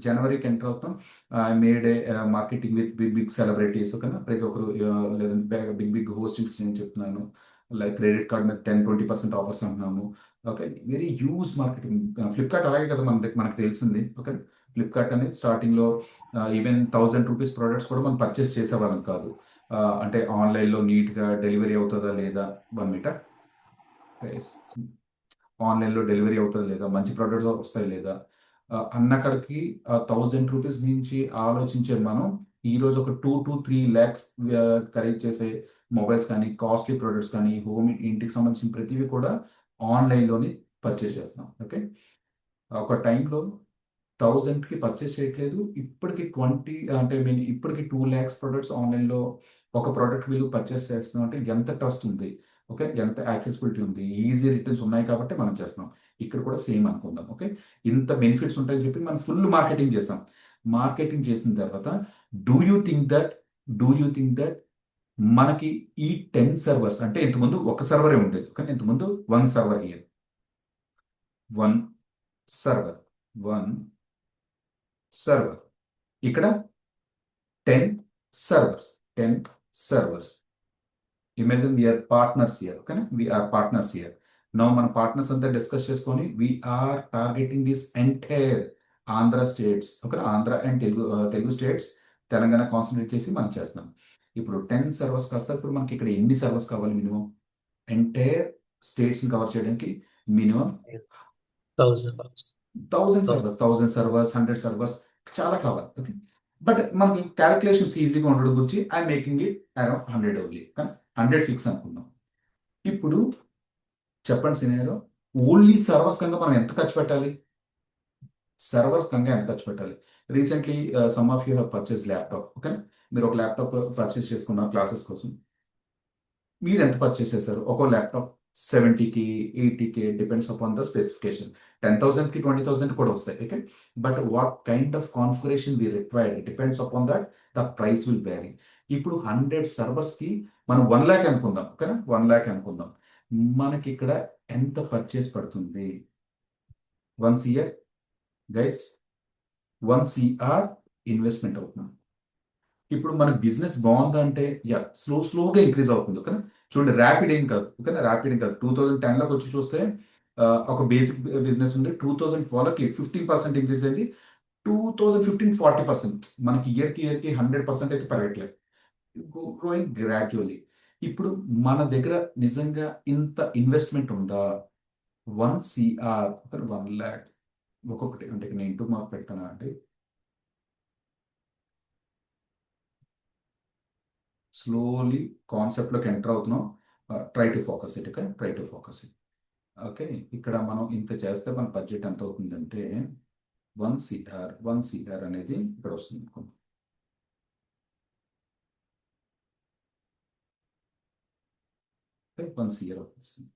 జనవరికి ఎంటర్ అవుతాం made marketing with big celebrities ఓకేనా ప్రతి ఒక్కరు లేదంటే బిగ్ హోస్టింగ్స్ నేను చెప్తున్నాను లైక్ క్రెడిట్ కార్డ్ మీద 10-20% ఆఫర్స్ అంటున్నాము okay very use marketing Flipkart అలాగే కదా మనకు తెలిసింది ఓకే ఫ్లిప్కార్ట్ అనేది స్టార్టింగ్లో ఈవెన్ 1000 రూపీస్ ప్రోడక్ట్స్ కూడా మనం పర్చేస్ చేసేవాళ్ళం కాదు అంటే ఆన్లైన్లో నీట్గా డెలివరీ అవుతుందా లేదా 1 మీటర్ ఆన్లైన్లో డెలివరీ అవుతుందా లేదా మంచి ప్రోడక్ట్స్ వస్తాయి లేదా అన్నక్కడికి 1000 రూపీస్ నుంచి ఆలోచించే మనం ఈరోజు ఒక 2 to 3 lakhs ఖరీదు చేసే మొబైల్స్ కానీ కాస్ట్లీ ప్రొడక్ట్స్ కానీ ఇంటికి సంబంధించిన ప్రతివి కూడా ఆన్లైన్లోనే పర్చేస్ చేస్తున్నాం ఓకే ఒక టైంలో 1000కి పర్చేస్ చేయట్లేదు ఇప్పటికి 2 lakhs ప్రొడక్ట్స్ ఆన్లైన్లో ఒక ప్రోడక్ట్ వీళ్ళు పర్చేస్ చేస్తున్నాం అంటే ఎంత ట్రస్ట్ ఉంది ఓకే ఎంత యాక్సెసిబిలిటీ ఉంది ఈజీ రిటర్న్స్ ఉన్నాయి కాబట్టి మనం చేస్తున్నాం ఇక్కడ కూడా సేమ్ అనుకుందాం ఓకే ఇంత బెనిఫిట్స్ ఉంటాయని చెప్పి మనం ఫుల్ మార్కెటింగ్ చేసాం మార్కెటింగ్ చేసిన తర్వాత డూ యూ థింక్ దట్ మనకి ఈ 10 servers అంటే ఇంతకుముందు ఒక సర్వరే ఉండేది కానీ ఇంతకుముందు 1 server here 1 సర్వర్ 1 సర్వర్. ఇక్కడ 10 servers. 10 servers. Imagine we are partners here. Okay? We are partners here. Now, మన partners అంతా డిస్కస్ చేసుకొని we are targeting this entire Andhra states. Okay, Andhra and Telugu states, Telangana concentrate చేసి మనం చేస్తున్నాం. ఇప్పుడు 10 సర్వర్స్ కాస్త ఇప్పుడు మనకి ఇక్కడ ఎన్ని సర్వర్స్ కావాలి మినిమం? ఎంటైర్ స్టేట్స్ని కవర్ చేయడానికి మినిమం 1000 సర్వర్స్, 100 సర్వర్స్ చాలా కావాలి. ఓకే, బట్ మనకి క్యాలిక్యులేషన్స్ ఈజీగా ఉండడం గురించి I making it around 100 only. కానీ 100 ఫిక్స్ అనుకుందాం. ఇప్పుడు చెప్పండి సినిమాలో ఓన్లీ సర్వర్స్ కనుక మనం ఎంత ఖర్చు పెట్టాలి? సర్వర్స్ కనుక ఎంత ఖర్చు పెట్టాలి? Recently some of you have purchase laptop. Okay, మీరు ఒక ల్యాప్టాప్ పర్చేస్ చేసుకున్నారు క్లాసెస్ కోసం. మీరు ఎంత పర్చేస్ చేశారు? ఒక laptop 70K, 80K depends upon the specification. 10,000కి 20,000 కూడా వస్తాయి. Okay, but what kind of configuration we required depends upon that the price will vary. ఇప్పుడు 100 సర్వర్స్కి మనం 1 lakh అనుకుందాం. ఓకేనా, 1 lakh అనుకుందాం. మనకి ఇక్కడ ఎంత పర్చేస్ పడుతుంది? 1 CR గైస్, 1 CR ఇన్వెస్ట్మెంట్ అవుతుంది. ఇప్పుడు మన బిజినెస్ బాగుందా అంటే స్లోగా ఇంక్రీజ్ అవుతుంది. ఓకేనా, చూడండి, ర్యాపిడ్ ఏం కాదు. ఓకేనా, ర్యాపిడ్ ఏం కాదు. 2010లోకి వచ్చి చూస్తే ఒక బేసిక్ బిజినెస్ ఉంది. 2012కి 15% ఇంక్రీజ్ అయింది. 2015 40%. మనకి ఇయర్కి 100% అయితే పెరగట్లేదు, గ్రోయింగ్ గ్రాడ్యువల్లీ. ఇప్పుడు మన దగ్గర నిజంగా ఇంత ఇన్వెస్ట్మెంట్ ఉందా? 1 CR 1 lakh ఒక్కొక్కటి అంటే నేను ఇంటూ మార్క్ పెడతానా అంటే స్లోలీ కాన్సెప్ట్లోకి ఎంటర్ అవుతున్నాం. Try to focus it. Okay, try to focus it. Okay, ఇక్కడ మనం ఇంత చేస్తే మన బడ్జెట్ ఎంత అవుతుందంటే 1 CR అనేది ఇక్కడ వస్తుంది అనుకోండి. ఓకే, 1 CR వస్తుంది.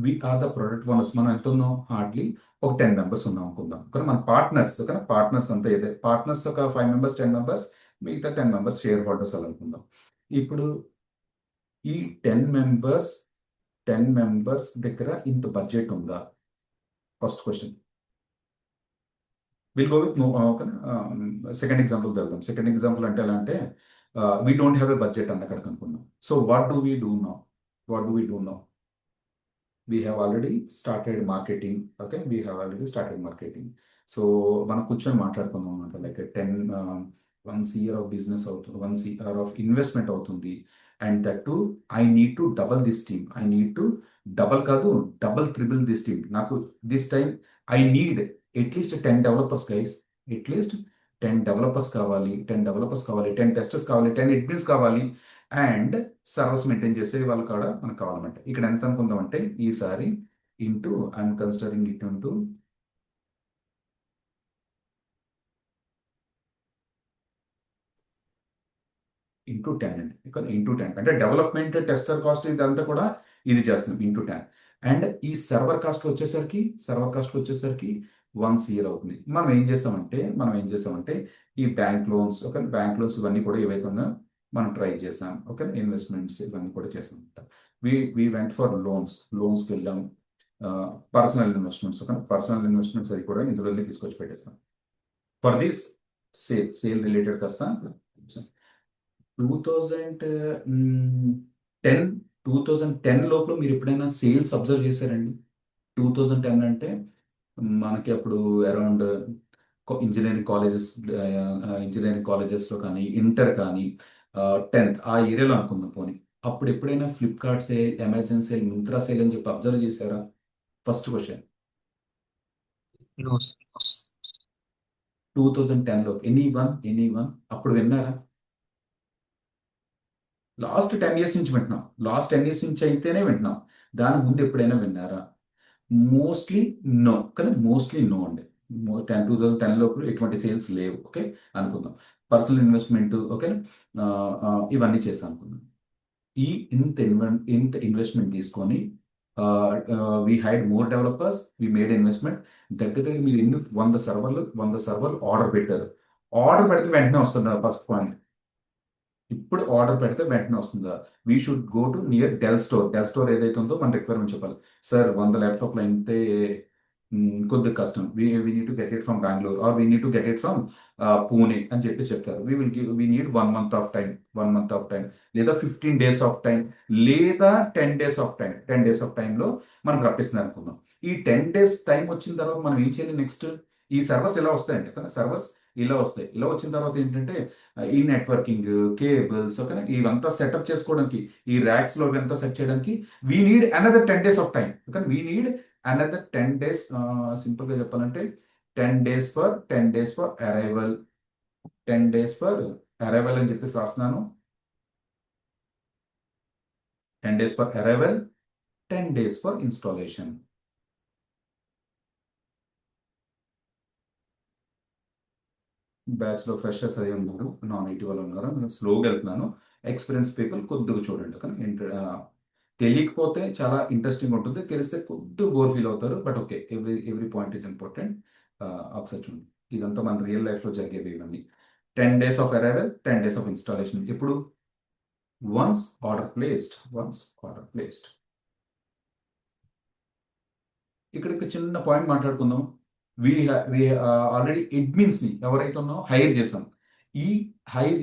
We are the product owners. మనం ఎంత ఉన్నాం? హార్డ్లీ ఒక 10 మెంబర్స్ ఉన్నాం అనుకుందాం. కానీ మన పార్ట్నర్స్, ఓకే, పార్ట్నర్స్ అంతా ఏదే పార్ట్నర్స్ ఒక 5 మెంబర్స్, 10 మెంబర్స్, మిగతా 10 మెంబర్స్ షేర్ హోల్డర్స్ అలా అనుకుందాం. ఇప్పుడు ఈ 10 మెంబర్స్ దగ్గర ఇంత బడ్జెట్ ఉందా? First question. Will go with second example వెళ్దాం. సెకండ్ ఎగ్జాంపుల్ అంటే ఎలా అంటే we don't have a budget అన్న అక్కడికి అనుకుందాం. So what do we do now? We have already started marketing. Okay, we have already started marketing. So మనం కూర్చొని మాట్లాడుకుందాం అనమాట. లైక్ 1 CR ఆఫ్ బిజినెస్ అవుతుంది, 1 CR ఆఫ్ ఇన్వెస్ట్మెంట్ అవుతుంది. And that to I need to double this team. I need to double కాదు, double triple this team. నాకు this time I need at least 10 developers guys. At least 10 developers కావాలి, 10 testers కావాలి, 10 admins కావాలి, and servers maintain చేసే వాళ్ళు కూడా మనకు కావాలన్నమాట. ఇక్కడ ఎంత అనుకుందాం అంటే ఈసారి into I'm considering it into 10 అండి. ఇక్కడ ఇంటూ 10 అంటే డెవలప్మెంట్, టెస్టర్ కాస్ట్ ఇదంతా కూడా ఇది చేస్తున్నాం ఇంటూ 10. అండ్ ఈ సర్వర్ కాస్ట్ వచ్చేసరికి 1 CR అవుతుంది. మనం ఏం చేస్తామంటే ఈ bank loans, okay, bank loans ఇవన్నీ కూడా ఏవైతే ఉన్నాయో మనం ట్రై చేసాం. ఓకే, ఇన్వెస్ట్మెంట్స్ ఇవన్నీ కూడా చేసాం. వి వెంట్ ఫర్ లోన్స్కి వెళ్ళాం. Personal investments, okay, personal investments అది కూడా ఇందులో తీసుకొచ్చి పెట్టేస్తాం. ఫర్ దిస్ సేల్ రిలేటెడ్ కాస్త 2010 లోపల మీరు ఎప్పుడైనా సేల్స్ అబ్జర్వ్ చేశారండి? 2010 అంటే మనకి అప్పుడు అరౌండ్ ఇంజనీరింగ్ కాలేజెస్లో కానీ, ఇంటర్ కానీ, 10th ఆ ఏరియాలో అనుకుందాం పోనీ. అప్పుడు ఎప్పుడైనా Flipkart sale, Amazon sale, Myntra sale అని చెప్పి అబ్జర్వ్ చేశారా? First question. 2010లో ఎనీవన్ అప్పుడు విన్నారా? లాస్ట్ 10 years నుంచి వింటున్నాం. లాస్ట్ 10 years నుంచి అయితేనే వింటున్నాం. దాని ముందు ఎప్పుడైనా విన్నారా? Mostly no. కానీ మోస్ట్లీ నో అండి. 2010 లోపల ఎటువంటి సేల్స్ లేవు. ఓకే, అనుకుందాం. పర్సనల్ ఇన్వెస్ట్మెంట్, ఓకే, ఇవన్నీ చేసాం అనుకుందాం. ఇంత ఇన్వెస్ట్మెంట్ తీసుకొని we hide more developers, we made investment. దగ్గర మీరు ఎన్ని 100 సర్వర్లు ఆర్డర్ పెట్టారు. ఆర్డర్ పెడితే వెంటనే వస్తున్నారు. ఫస్ట్ పాయింట్, ఇప్పుడు ఆర్డర్ పెడితే వెంటనే వస్తుందా? We should go to near Dell store ఏదైతే ఉందో మన రిక్వైర్మెంట్ చెప్పాలి. సార్ 100 ల్యాప్టాప్లు అయితే కొద్దిగా కష్టం, we need to get it from Bengaluru or we need to get it from Pune అని చెప్పి చెప్తారు. We need 1 month of time, 1 month of time, లేదా 15 days ఆఫ్ టైం, లేదా 10 days of time. 10 days of టైంలో మనకు రప్పిస్తున్నారు అనుకుందాం. ఈ 10 days టైం వచ్చిన తర్వాత మనం ఏం చేయాలి నెక్స్ట్? ఈ సర్వర్స్ ఇలా వస్తాయండి కానీ సర్వర్స్ ఇలా వస్తాయి. ఇలా వచ్చిన తర్వాత ఏంటంటే ఈ నెట్వర్కింగ్, కేబుల్స్, ఓకేనా, ఇవంతా సెటప్ చేసుకోవడానికి, ఈ ర్యాక్స్ లో ఇవంతా సెట్ చేయడానికి we need another 10 days of time. Okay, we need another 10 days. Simple గా చెప్పాలంటే 10 days for arrival, 10 days for arrival అని చెప్పేసి రాస్తున్నాను. 10 days for arrival, 10 days for installation. Batch లో ఫ్రెషర్స్ అయి ఉన్నారు, నాన్ ఐటీ వాళ్ళు ఉన్నారు, నేను స్లోగా వెళ్తున్నాను. ఎక్స్పీరియన్స్ పీపుల్ కొద్దిగా చూడండి. కానీ తెలియకపోతే చాలా ఇంట్రెస్టింగ్ ఉంటుంది, తెలిస్తే కొద్దిగా బోర్ ఫీల్ అవుతారు. But okay, every point is important. ఒకసారి చూడండి, ఇదంతా మన రియల్ లైఫ్ లో జరిగేవి ఇవన్నీ. 10 days of arrival, 10 days of installation. ఇప్పుడు వన్స్ ఆర్డర్ ప్లేస్డ్. ఇక్కడ చిన్న పాయింట్ మాట్లాడుకుందాం. వి ఆల్రెడీ అడ్మిన్స్ ని ఎవరైతే ఉన్నామో హైర్ చేసాం. ఈ హైర్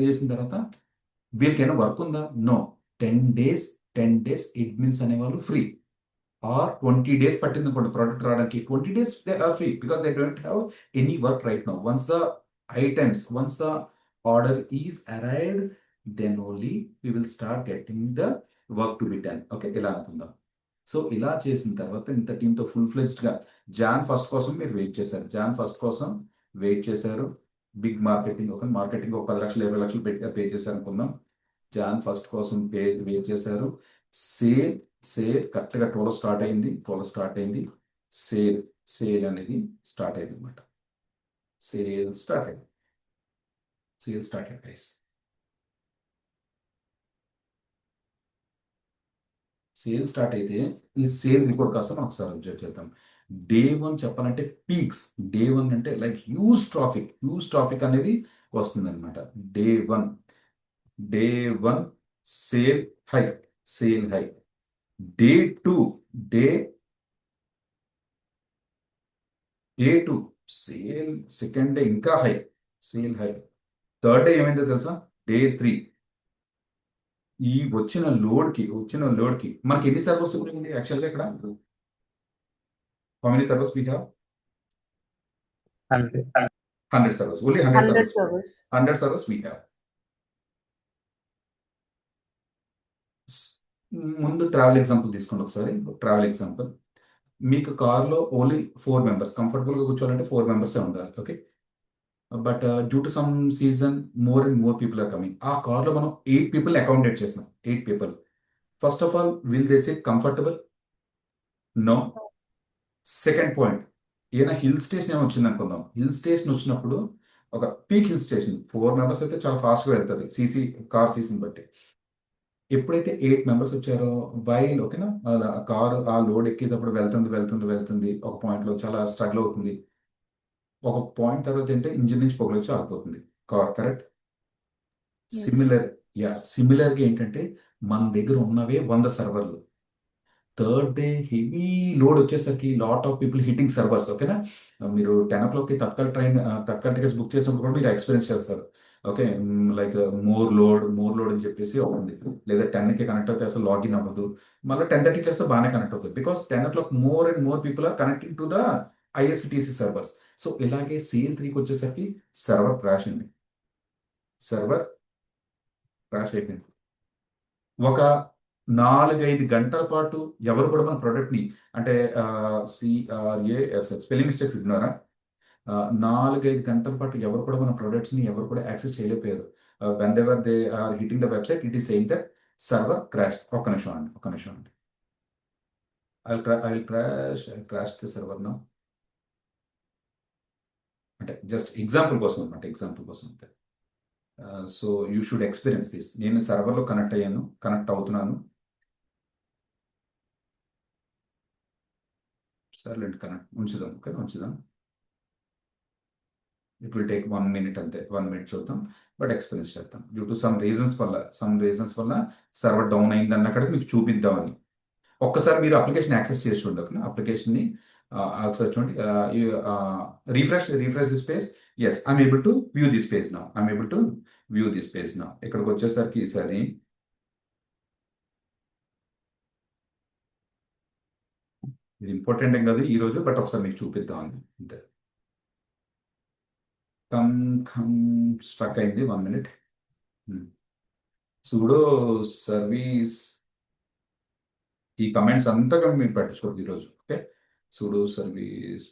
చేసిన తర్వాత వీళ్ళకైనా వర్క్ ఉందా? నో. 10 days అడ్మిన్స్ అనేవాళ్ళు ఫ్రీ. ఆర్ 20 days పట్టింది అనుకోండి ప్రోడక్ట్ రావడానికి, 20 days they are free because they don't have any work right now. Once the order is arrived, then only we will start getting the work to be done. Okay, ఇలా అనుకుందాం. So ఇలా చేసిన తర్వాత ఇంత టీంతో full fledged గా Jan 1st కోసం మీరు వెయిట్ చేశారు. Jan 1st కోసం వెయిట్ చేశారు. బిగ్ మార్కెటింగ్, ఒక 10 లక్షలు 20 లక్షలు పే చేశారు అనుకుందాం. Jan 1st కోసం వెయిట్ చేశారు. సేల్ కరెక్ట్ గా 12 స్టార్ట్ అయింది. సేల్ అనేది స్టార్ట్ అయింది అనమాట. సేల్ స్టార్ట్ అయింది గైస్. సేల్ స్టార్ట్ అయితే ఈ సేల్ రిపోర్ట్ కాస్త మనం ఒకసారి అబ్జర్వ్ చేద్దాం. డే 1 చెప్పాలంటే పీక్స్. డే 1 అంటే లైక్ హ్యూజ్ ట్రాఫిక్ అనేది వస్తుంది అనమాట. Day 1 sale high. Day 2 sale second day ఇంకా హై, సేల్ హై. థర్డ్ డే ఏమైందో తెలుసా? డే 3 ఈ వచ్చిన లోడ్ కి మనకి ఎన్ని సర్వర్స్ ఉన్నాయండి యాక్చువల్గా ఇక్కడ? How many servers we have? 100 servers. Only 100 100 servers. servers. 100 servers we have. ముందు ట్రావెల్ ఎగ్జాంపుల్ తీసుకోండి ఒకసారి. ట్రావెల్ ఎగ్జాంపుల్, మీకు కార్లో ఓన్లీ 4 members కంఫర్టబుల్గా కూర్చోవాలంటే 4 members ఉండాలి. Okay, but due to some season more and more people are coming. ఆ కార్లో మనం 8 people అకామిడేట్ చేస్తాం. 8 people. First of all, will they say comfortable? No. Second point, ఏదైనా హిల్ స్టేషన్ ఏమైనా వచ్చింది అనుకుందాం. హిల్ స్టేషన్ వచ్చినప్పుడు ఒక పీక్ హిల్ స్టేషన్ 4 members అయితే చాలా ఫాస్ట్గా వెళ్తుంది కార్ సీసీని బట్టి. ఎప్పుడైతే 8 members వచ్చారో ఓకేనా, కారు ఆ లోడ్ ఎక్కేటప్పుడు వెళ్తుంది ఒక పాయింట్లో చాలా స్ట్రగుల్ అవుతుంది. ఒక పాయింట్ తర్వాత ఏంటంటే ఇంజిన్ నుంచి పొగలు వచ్చి ఆగిపోతుంది కార్. కరెక్ట్? Yes. సిమిలర్గా ఏంటంటే మన దగ్గర ఉన్నవే 100 సర్వర్లు. థర్డ్ డే హెవీ లోడ్ వచ్చేసరికి lot of people hitting servers. ఓకేనా, మీరు 10 o'clockకి తత్కాల్ టికెట్స్ బుక్ చేసినప్పుడు కూడా మీరు ఎక్స్పీరియన్స్ చేస్తారు. ఓకే, లైక్ మోర్ లోడ్ అని చెప్పేసి ఉంది. లేదా 10కి కనెక్ట్ అవుతే అసలు లాగిన్ అవ్వదు. మళ్ళీ 10:30 చేస్తే బాగానే కనెక్ట్ అవుతుంది because 10 o'clock more and more people are connecting to the ISTC servers. సో ఇలాగే సేల్ 3కి వచ్చేసరికి సర్వర్ క్రాష్ అయిపోయింది. ఒక 4-5 గంటల పాటు ఎవరు కూడా మన ప్రోడక్ట్ని, అంటే స్పెల్లింగ్ మిస్టేక్స్ ఇగ్నోరా, 4-5 గంటల పాటు ఎవరు కూడా మన ప్రోడక్ట్స్ని ఎవరు కూడా యాక్సెస్ చేయలేకపోయారు. Whenever they are hitting the website, it is saying that server crash. ఒక్క నిమిషం అండి. I crash the server now. అంటే జస్ట్ ఎగ్జాంపుల్ కోసం అంతే. So you should experience this. నేను సర్వర్లో కనెక్ట్ అవుతున్నాను. సర్లేండి, ఉంచుదాం. ఇట్ విల్ టేక్ 1 minute అంతే. 1 minute చూద్దాం, బట్ ఎక్స్పీరియన్స్ చేద్దాం. డ్యూ టు సమ్ రీజన్స్ వల్ల సర్వర్ డౌన్ అయింది అన్నక్కడ మీకు చూపిద్దామని. ఒక్కసారి మీరు అప్లికేషన్ యాక్సెస్ చేసి చూడండి. అప్లికేషన్ని ఒకసారి చూడండి, refresh this page. Yes, I'm able to view this page నా, I'm able to view this page నా. ఇక్కడికి వచ్చేసరికి ఈసారి ఇది ఇంపార్టెంట్ ఏం కాదు ఈ రోజు, బట్ ఒకసారి మీకు చూపిద్దామని అంతే. కమ్ కమ్ స్ట్రక్ అయింది, 1 minute. సుడో సర్వీస్, ఈ కమెంట్స్ అంతా కూడా మీరు పట్టించుకోవద్దు ఈరోజు. ఓకే, సుడో సర్వీస్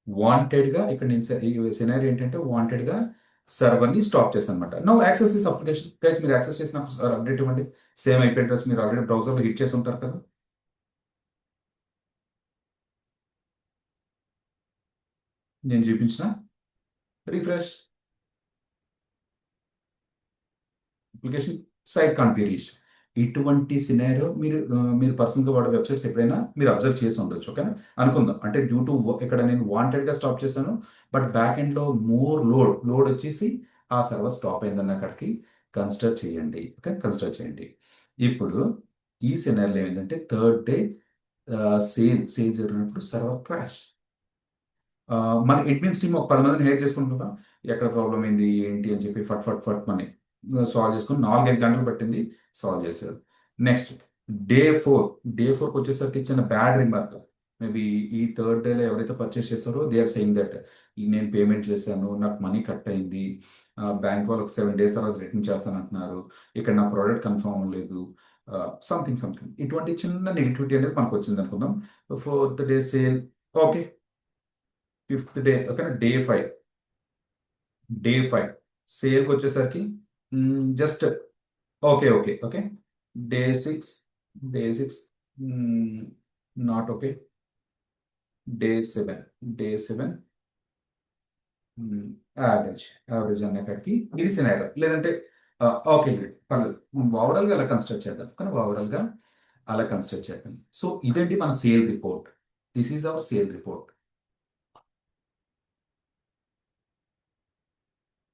వాంటెడ్ గా, ఇక్కడ నేను ఈ సినారీ ఏంటంటే వాంటెడ్ గా సర్వర్ ని స్టాప్ చేశాను అనమాట. No access this application guys, మీరు యాక్సెస్ చేసినప్పుడు సార్ అప్డేట్ ఇవ్వండి. సేమ్ ఐపీ అడ్రస్ మీరు ఆల్రెడీ బ్రౌజర్ లో హిట్ చేసి ఉంటారు కదా. నేను చూపించిన refresh application site can't be reach. ఇటువంటి సినారియో మీరు పర్సనల్గా వాడే వెబ్సైట్స్ ఎప్పుడైనా మీరు అబ్జర్వ్ చేసి ఉండొచ్చు. ఓకేనా, అనుకుందాం అంటే డ్యూ టు ఇక్కడ నేను వాంటెడ్గా స్టాప్ చేశాను, బట్ బ్యాక్ ఎండ్లో మోర్ లోడ్ వచ్చేసి ఆ సర్వర్ స్టాప్ అయిందన్న అక్కడికి కన్సిడర్ చేయండి. ఓకే, కన్సిడర్ చేయండి. ఇప్పుడు ఈ సినారియోలో ఏమైందంటే థర్డ్ డే సేల్ జరిగినప్పుడు సర్వర్ క్రాష్. మన అడ్మిన్స్ టీమ్ ఒక 10 మందిని హైర్ చేసుకుంటుందా, ఎక్కడ ప్రాబ్లం ఏంది ఏంటి అని చెప్పి ఫట్ ఫట్ ఫట్ మని సాల్వ్ చేసుకుని 4-5 గంటలు పట్టింది సాల్వ్ చేశారు. నెక్స్ట్ డే 4కి వచ్చేసరికి ఇచ్చిన బ్యాడ్ రిమార్క్. మేబీ ఈ థర్డ్ డేలో ఎవరైతే పర్చేస్ చేస్తారో దే ఆర్ సెయింగ్ దట్ నేను పేమెంట్ చేశాను, నాకు మనీ కట్ అయింది, బ్యాంక్ వాళ్ళకి 7 days తర్వాత రిటర్న్ చేస్తాను అంటున్నారు, ఇక్కడ నా ప్రోడక్ట్ కన్ఫర్మ్ అవ్వలేదు, సంథింగ్ ఇటువంటి చిన్న నెగిటివిటీ అనేది మనకు వచ్చింది అనుకుందాం. 4th day sale, okay. 5th day, okay, day 5 సేల్కి వచ్చేసరికి just okay. Day 6 not okay. Day 7 average అనే కాడికి ఇది సినారియో. లేదంటే ఓకే, పర్లేదు, ఓవరాల్గా అలా కన్సిడర్ చేద్దాం. కానీ ఓవరాల్గా అలా కన్సిడర్ చేద్దాం. సో ఇదేంటి మన sale report. This is our sale report.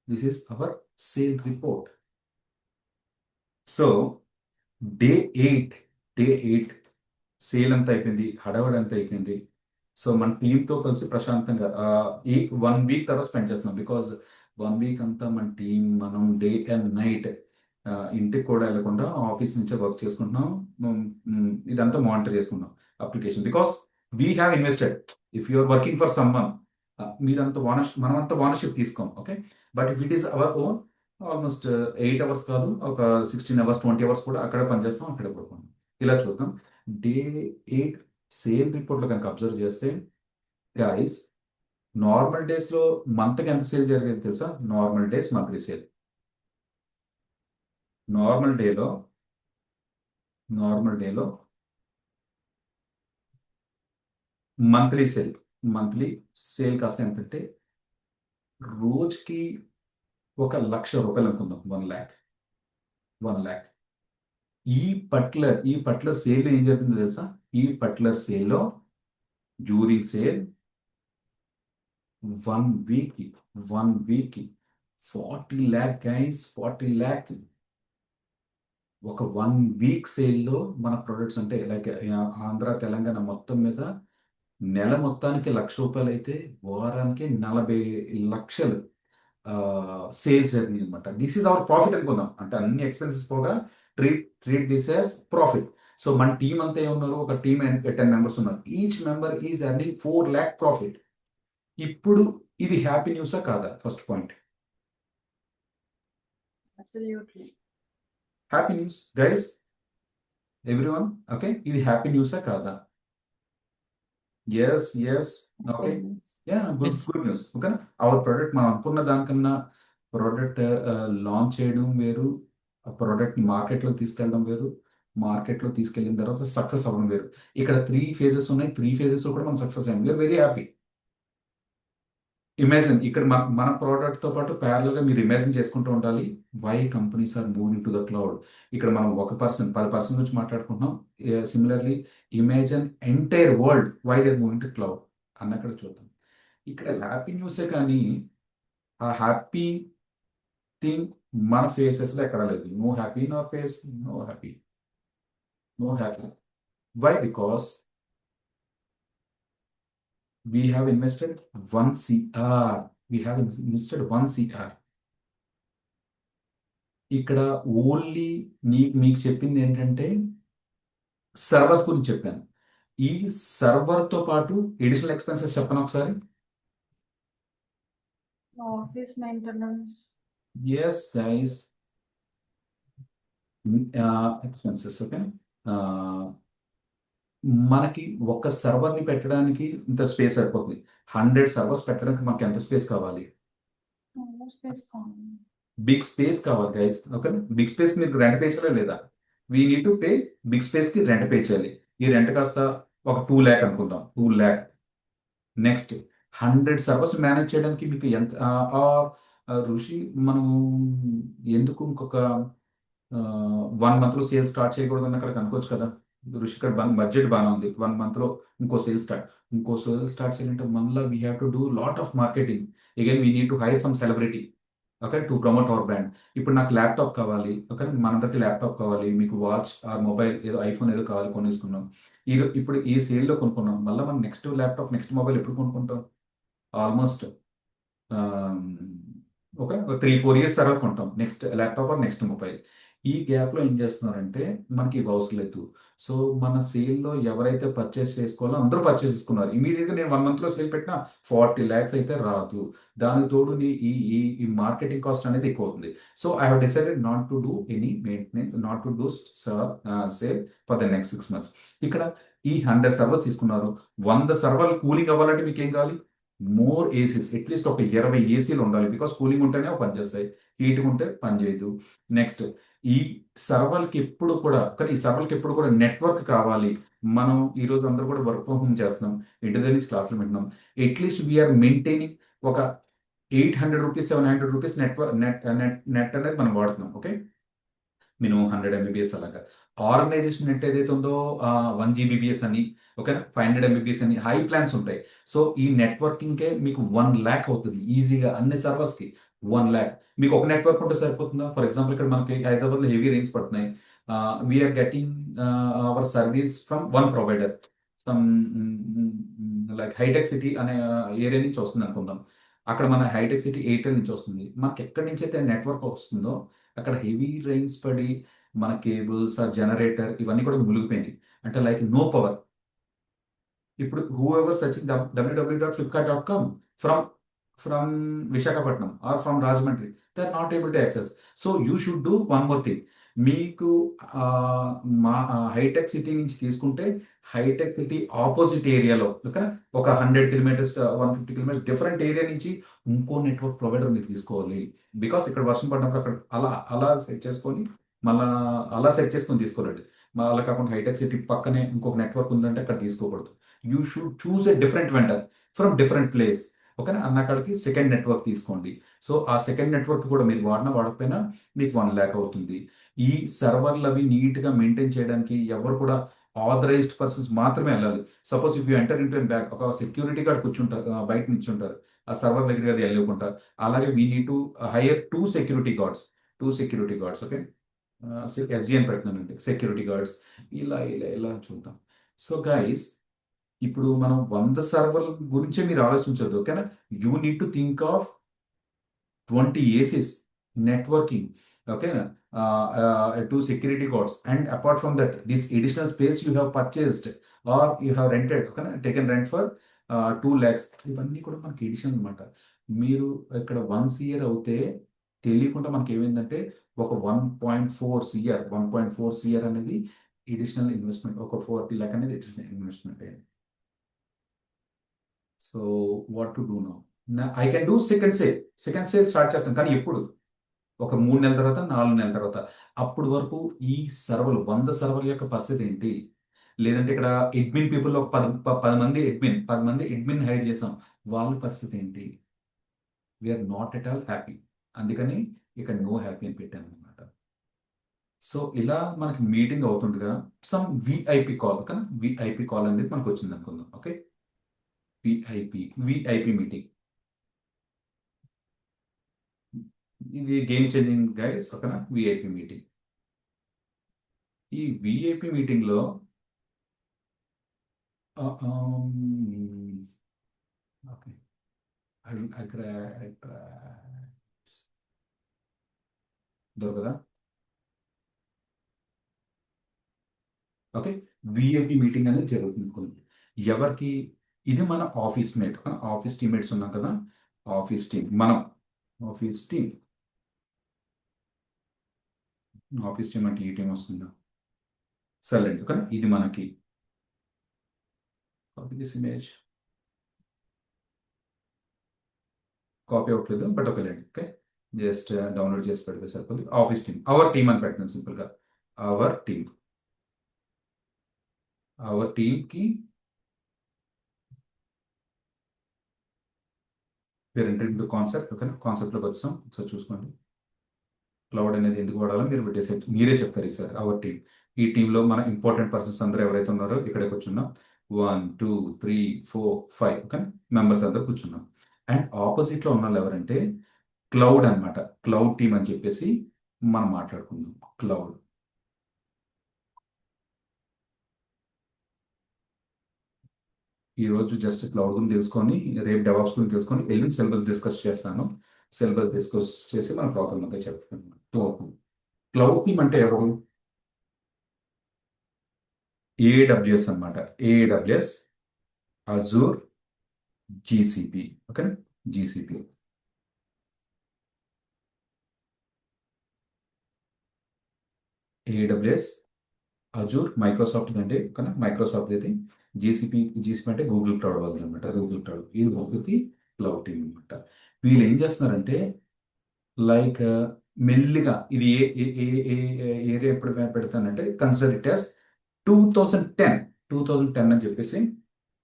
This is our sale report. So day 8 sale అంతా అయిపోయింది, హడావడి అంతా అయిపోయింది. సో మన టీంతో కలిసి ప్రశాంతంగా ఈ 1 week తర్వాత స్పెండ్ చేస్తున్నాం. బికాజ్ 1 week అంతా మన టీం మనం డే అండ్ నైట్ ఇంటికి కూడా వెళ్ళకుండా ఆఫీస్ నుంచే వర్క్ చేసుకుంటున్నాం. ఇదంతా మానిటర్ చేసుకుంటాం application. Because we have invested. If you are working for someone, మీరంతా మనమంతా ఓనర్షిప్ తీసుకోం. Okay, but if it is our own, almost 8 hours కాదు, ఒక 16 hours 20 hours కూడా అక్కడే పనిచేస్తాం, అక్కడే పడుకుంటాం. ఇలా చూద్దాం. డే 8 సేల్ రిపోర్ట్లో కనుక అబ్జర్వ్ చేస్తే గైస్, నార్మల్ డేస్లో మంత్కి ఎంత సేల్ జరిగేది తెలుసా? Normal days monthly sale. Normal డేలో మంత్లీ సేల్ కాస్త ఎంతంటే రోజుకి ఒక 1,00,000 అనుకుందాం. 1 lakh. ఈ పర్టికులర్ సేల్ ఏం జరుగుతుందో తెలుసా? ఈ పర్టికులర్ సేల్లో during sale 1 week 40 lakh guys, 40 lakh. ఒక 1 week సేల్లో మన ప్రొడక్ట్స్ అంటే లైక్ ఆంధ్ర తెలంగాణ మొత్తం మీద నెల మొత్తానికి 1,00,000 అయితే వారానికి 40 లక్షలు సేల్స్ జరిగింది అనమాట. దిస్ ఈజ్ అవర్ ప్రాఫిట్ అనుకుందాం. అంటే అన్ని ఎక్స్పెన్సెస్ పోగా treat this as profit. So మన టీం అంతా ఏమున్నారు, ఒక టీం 10 members ఉన్నారు. Each member is earning 4 lakh profit. ఇప్పుడు ఇది హ్యాపీ న్యూసా కాదా? First point, Absolutely. Happy news guys, everyone. Okay, ఇది హ్యాపీ న్యూసా కాదా? Yes okay, yeah, good news. Okay, our product మనం అనుకున్న దానికన్నా ప్రోడక్ట్ లాంచ్ చేయడం వేరు, ఆ ప్రోడక్ట్ మార్కెట్లో తీసుకెళ్ళడం వేరు, మార్కెట్లో తీసుకెళ్ళిన తర్వాత సక్సెస్ అవ్వడం వేరు. ఇక్కడ 3 phases ఉన్నాయి. 3 phases కూడా మనం సక్సెస్ అయ్యాం. We are very happy. ఇమాజిన్, ఇక్కడ మన ప్రోడక్ట్తో పాటు ప్యారల్గా మీరు ఇమాజిన్ చేసుకుంటూ ఉండాలి. Why companies are moving to the cloud. ఇక్కడ మనం 10 person గురించి మాట్లాడుకుంటున్నాం. Similarly imagine entire world why they moving to cloud అన్నక్కడ చూద్దాం. ఇక్కడ హ్యాపీ న్యూసే కానీ ఆ హ్యాపీ థింగ్ మన ఫేసెస్లో ఎక్కడా లేదు. No happy in our face, no happy, no happy. Why? Because we have invested 1 CR. We have invested 1 CR. ఇక్కడ ఓన్లీ మీకు చెప్పింది ఏంటంటే సర్వర్స్ గురించి చెప్పాను. ఈ సర్వర్తో పాటు ఎడిషనల్ ఎక్స్పెన్సెస్ చెప్పను ఒకసారి. Office maintenance. Yes guys, expenses. Okay, మనకి ఒక సర్వర్ని పెట్టడానికి ఇంత స్పేస్ సరిపోతుంది. 100 సర్వర్స్ పెట్టడానికి మనకి ఎంత స్పేస్ కావాలి? స్పేస్ కావాలి. బిగ్ స్పేస్ కావాలి గైస్. ఓకే, బిగ్ స్పేస్ మీకు రెంట్ పే చేయాలి లేదా? We need to pay big space కి రెంట్ పే చేయాలి. ఈ రెంట్ కాస్త ఒక 2 lakh అనుకుందాం. 2 lakh. నెక్స్ట్ 100 సర్వర్స్ మేనేజ్ చేయడానికి మీకు ఎంత ఋషి మనం ఎందుకు ఇంకొక 1 monthలో సేల్స్ స్టార్ట్ చేయకూడదని అక్కడ కనుకోవచ్చు కదా ఋషి. ఇక్కడ బడ్జెట్ బాగానే ఉంది. 1 monthలో ఇంకో సేల్స్ స్టార్ట్ చేయాలంటే మళ్ళీ we have to do lot of marketing. Again we need to hire some celebrity, okay, to promote our brand. ఇప్పుడు నాకు ల్యాప్టాప్ కావాలి, ఓకే, మనందరికి ల్యాప్టాప్ కావాలి. మీకు వాచ్ ఆర్ మొబైల్ ఏదో ఐఫోన్ ఏదో కావాలి, కొనేసుకున్నాం. ఇప్పుడు ఈ సేల్లో కొనుక్కున్నాం. మళ్ళీ మనం నెక్స్ట్ ల్యాప్టాప్, నెక్స్ట్ మొబైల్ ఎప్పుడు కొనుక్కుంటాం? ఆల్మోస్ట్ ఒక 3-4 years తర్వాత కొంటాం next laptop or next mobile. ఈ గ్యాప్లో ఏం చేస్తున్నారంటే మనకి ఇవి అవసరం లేదు. సో మన సేల్లో ఎవరైతే పర్చేస్ చేసుకోవాలో అందరూ పర్చేస్ చేసుకున్నారు. ఇమీడియట్గా నేను 1 monthలో సేల్ పెట్టినా 40 lakhs అయితే రాదు. దానికి తోడు ఈ ఈ ఈ మార్కెటింగ్ కాస్ట్ అనేది ఎక్కువ అవుతుంది. So I have decided not to do any maintenance, not to do sale for the next 6 months. ఇక్కడ ఈ 100 సర్వర్స్ తీసుకున్నారు. 100 సర్వర్లు కూలింగ్ అవ్వాలంటే మీకు ఏం కావాలి? మోర్ ఏసీస్, అట్లీస్ట్ ఒక 20 ఏసీలు ఉండాలి. బికాస్ కూలింగ్ ఉంటేనే పనిచేస్తాయి, హీటింగ్ ఉంటే పని చేయదు. నెక్స్ట్ ఈ సర్వర్కి ఎప్పుడు కూడా, కానీ ఈ సర్వర్కి ఎప్పుడు కూడా నెట్వర్క్ కావాలి. మనం ఈరోజు అందరూ కూడా వర్క్ ఫ్రమ్ హోమ్ చేస్తున్నాం, ఇంటి దగ్గర నుంచి క్లాసులు వింటున్నాం. అట్లీస్ట్ వీఆర్ మెయింటైనింగ్ ఒక 800 రూపీస్ 700 రూపీస్ నెట్వర్క్ నెట్ అనేది మనం వాడుతున్నాం. ఓకే, మినిమం 100 MBPS అలాగా. ఆర్గనైజేషన్ నెట్ ఏదైతే ఉందో 1 GBPS అని, ఓకేనా, 500 MBPS అని హై ప్లాన్స్ ఉంటాయి. సో ఈ నెట్వర్కింగ్కే మీకు 1 lakh అవుతుంది ఈజీగా. అన్ని సర్వర్స్కి 1 lakh. మీకు ఒక నెట్వర్క్ ఉంటే సరిపోతుందా? ఫర్ ఎగ్జాంపుల్ ఇక్కడ మనకి హైదరాబాద్లో హెవీ రైన్స్ పడుతున్నాయి. We are getting our service from 1 provider, some like హైటెక్ సిటీ అనే ఏరియా నుంచి వస్తుంది అనుకుందాం. అక్కడ మన హైటెక్ సిటీ ఎయిర్టెల్ నుంచి వస్తుంది. మనకి ఎక్కడి నుంచి అయితే నెట్వర్క్ వస్తుందో అక్కడ హెవీ రైన్స్ పడి మన కేబుల్స్, ఆ జనరేటర్ ఇవన్నీ కూడా మునిగిపోయినాయి. అంటే లైక్ నో పవర్. ఇప్పుడు whoever searching www.flipkart.com from Visakhapatnam or from Rajahmundry, they are not able to access. So you should do one more thing. మీకు మా హైటెక్ సిటీ నుంచి తీసుకుంటే హైటెక్ సిటీ ఆపోజిట్ ఏరియాలో, ఓకే, ఒక 100 kilometers 150 kilometers డిఫరెంట్ ఏరియా నుంచి ఇంకో నెట్వర్క్ ప్రొవైడర్ మీరు తీసుకోవాలి. బికాస్ ఇక్కడ వర్షం పడినప్పుడు అక్కడ అలా సెట్ చేసుకొని మళ్ళా అలా సెట్ చేసుకొని తీసుకోరండి. అలా కాకుండా హైటెక్ సిటీ పక్కనే ఇంకొక నెట్వర్క్ ఉందంటే అక్కడ తీసుకోకూడదు. You should choose a different vendor from different place. ఓకేనా, అన్నకాడికి సెకండ్ నెట్వర్క్ తీసుకోండి. సో ఆ సెకండ్ నెట్వర్క్ కూడా మీరు వాడకపోయినా మీకు 1 lakh అవుతుంది. ఈ సర్వర్లు అవి నీట్గా మెయింటైన్ చేయడానికి ఎవరు కూడా ఆథరైజ్డ్ పర్సన్స్ మాత్రమే వెళ్ళాలి. Suppose if you enter into an bank, ఒక సెక్యూరిటీ గార్డ్ కూర్చుంటారు, బయట నిల్చుంటారు ఆ సర్వర్ దగ్గర, అది వెళ్ళకుంటారు. అలాగే we need to hire 2 security guards. Okay, SGN పెట్టినానండి, సెక్యూరిటీ గార్డ్స్. ఇలా ఇలా ఇలా చూద్దాం. సో గైస్, ఇప్పుడు మనం 100 సర్వర్ల గురించే మీరు ఆలోచించద్దు, ఓకేనా. You need to think of 20 ACs, networking, ఓకేనా, 2 security guards, and apart from that, this additional space you have purchased or you have rented, ఓకేనా, taken rent for 2 lakhs. ఇవన్నీ కూడా మనకి ఎడిషన్ అనమాట. మీరు ఇక్కడ 1 CR అవుతే తెలియకుండా మనకి ఏమైందంటే ఒక 1.4 CR అనేది ఎడిషనల్ ఇన్వెస్ట్మెంట్, ఒక 40 lakh అనేది ఎడిషనల్ ఇన్వెస్ట్మెంట్ అయ్యింది. So what to do now? I can do second sale start చేస్తాను, కానీ ఎప్పుడు? ఒక 3 నెలల తర్వాత, 4 నెలల తర్వాత. అప్పుడు వరకు ఈ సర్వర్లు 100 సర్వర్ల యొక్క పరిస్థితి ఏంటి? లేదంటే ఇక్కడ అడ్మిన్ పీపుల్ ఒక 10 మంది అడ్మిన్ హైర్ చేసాం, వాళ్ళ పరిస్థితి ఏంటి? We are not at all happy. అందుకని ఇక్కడ నో హ్యాపీ అని పెట్టాను అనమాట. సో ఇలా మనకి మీటింగ్ అవుతుండగా సమ్ విఐపి కాల్, ఓకేనా, విఐపి కాల్ అనేది మనకు వచ్చింది అనుకుందాం. Okay, VIP meeting. ఇది గేమ్ చేంజింగ్ గైస్, ఓకేనా? VIP meeting. ఈ విఐపి మీటింగ్లో ఓకే, దొరకదా? ఓకే, విఐపి మీటింగ్ అనేది జరుగుతుంది కొన్ని. ఎవరికి? ఇది మన ఆఫీస్ మేట్, ఆఫీస్ టీమ్మేట్స్ ఉన్నాం కదా, ఆఫీస్ టీం, మనం ఆఫీస్ టీం. ఆఫీస్ టీం అంటే ఈ టీం వస్తుందా? Silent, okay. ఇది మనకి కాపీ దిస్ ఇమేజ్, కాపీ అవ్వట్లేదు, బట్ ఓకే లేండి. ఓకే, జస్ట్ డౌన్లోడ్ చేసి పెడితే సరిపోతుంది. ఆఫీస్ టీం, అవర్ టీం అని పెట్టండి సింపుల్గా. అవర్ టీం, అవర్ టీంకి వేర్ ఎంటరింగ్ టు కాన్సెప్ట్, ఓకేనా? కాన్సెప్ట్లోకి వచ్చాం. సో చూసుకోండి, క్లౌడ్ అనేది ఎందుకు వాడాలో మీరు పెట్టేసి మీరే చెప్తారు ఈసారి. అవర్ టీం, ఈ టీంలో మన ఇంపార్టెంట్ పర్సన్స్ అందరూ ఎవరైతే ఉన్నారో ఇక్కడే కూర్చున్నాం. 1 2 3 4 5, ఓకే, మెంబర్స్ అందరూ కూర్చున్నాం. అండ్ ఆపోజిట్లో ఉన్న వాళ్ళు ఎవరంటే క్లౌడ్ అన్నమాట. క్లౌడ్ టీం అని చెప్పేసి మనం మాట్లాడుకుందాం. క్లౌడ్, ఈ రోజు జస్ట్ క్లౌడ్ గురించి తెలుసుకొని, రేపు డెవాప్స్ గురించి తెలుసుకొని, ఎల్లుండి సిలబస్ డిస్కస్ చేస్తాను. సిలబస్ డిస్కస్ చేసి మన ప్రాబ్లం అంతా చెప్తాను. సో క్లౌడ్ టీమ్ అంటే ఎవరు? ఏడబ్ల్యూఎస్ అన్నమాట. AWS, Azure, GCP, okay, GCP. AWS, Azure Microsoft అంటే, ఓకేనా? మైక్రోసాఫ్ట్ అయితే. జీసీపీ, జీసీపీ అంటే గూగుల్ క్లౌడ్ వాళ్ళది అనమాట. గూగుల్ క్లౌడ్, ఇది ఒకటి క్లౌడ్ టీమ్ అనమాట. వీళ్ళు ఏం చేస్తున్నారంటే లైక్ మెల్లిగా ఇది ఏరియా ఎప్పుడు పెడతానంటే కన్సిడర్ ఇట్ యాస్ 2010 అని చెప్పేసి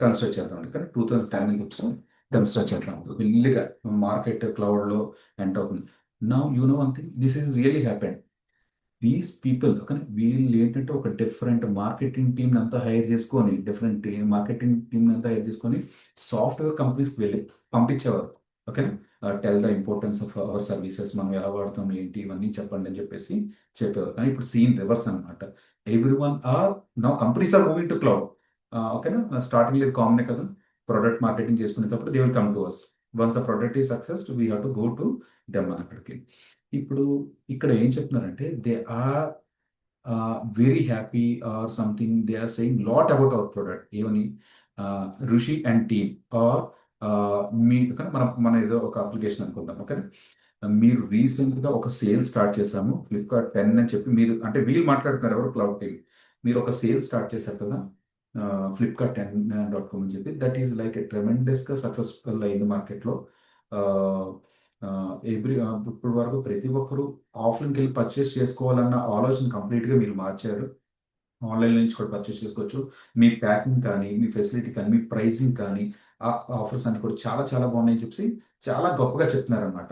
కన్సిడర్ చేద్దాం. కానీ 2010 అని చెప్పేసి కన్సిడర్ చేద్దాం. మెల్లిగా మార్కెట్ క్లౌడ్లో ఎంటర్ అవుతుంది. Now you know one thing, this is really happened. These people, కానీ వీళ్ళు ఏంటంటే ఒక డిఫరెంట్ మార్కెటింగ్ టీమ్ అంతా హైర్ చేసుకొని, డిఫరెంట్ మార్కెటింగ్ టీమ్ అంతా హైర్ చేసుకొని సాఫ్ట్వేర్ కంపెనీస్కి వెళ్ళి పంపించేవారు. ఓకేనా? Tell the importance of our services, మనం ఎలా వాడతాం ఏంటి ఇవన్నీ చెప్పండి అని చెప్పేసి చెప్పేవారు. కానీ ఇప్పుడు సీన్ రివర్స్ అనమాట. Everyone are now companies are moving to cloud. ఓకేనా? స్టార్టింగ్ ఇది కామనే కదా, ప్రొడక్ట్ మార్కెటింగ్ చేసుకునేటప్పుడు they will come to us. Once the product is success we have to go to them అక్కడికి. ఇప్పుడు ఇక్కడ ఏం చెప్తున్నారంటే they are very happy or something, they are saying lot about our product. ఏమని? Rishi and team are మీ, మన ఏదో ఒక application అనుకుందాం. ఓకే, మీరు రీసెంట్గా ఒక సేల్ స్టార్ట్ చేశాము ఫ్లిప్కార్ట్ 10 అని చెప్పి, మీరు అంటే వీళ్ళు మాట్లాడుతున్నారు ఎవరు? Cloud team. మీరు ఒక సేల్ స్టార్ట్ చేశారు కదా ఫ్లిప్కార్ట్ 10.com అని చెప్పి, దట్ ఈస్ లైక్ ఎ ట్రెమెండస్గా సక్సెస్ఫుల్ అయింది మార్కెట్లో. ఇప్పుడు వరకు ప్రతి ఒక్కరు ఆఫ్లైన్కి వెళ్ళి పర్చేస్ చేసుకోవాలన్న ఆలోచన కంప్లీట్గా మీరు మార్చారు. ఆన్లైన్ నుంచి కూడా పర్చేస్ చేసుకోవచ్చు. మీ ప్యాకింగ్ కానీ, మీ ఫెసిలిటీ కానీ, మీ ప్రైసింగ్ కానీ, ఆ ఆఫర్స్ అన్ని కూడా చాలా చాలా బాగున్నాయని చెప్పి చాలా గొప్పగా చెప్తున్నారనమాట.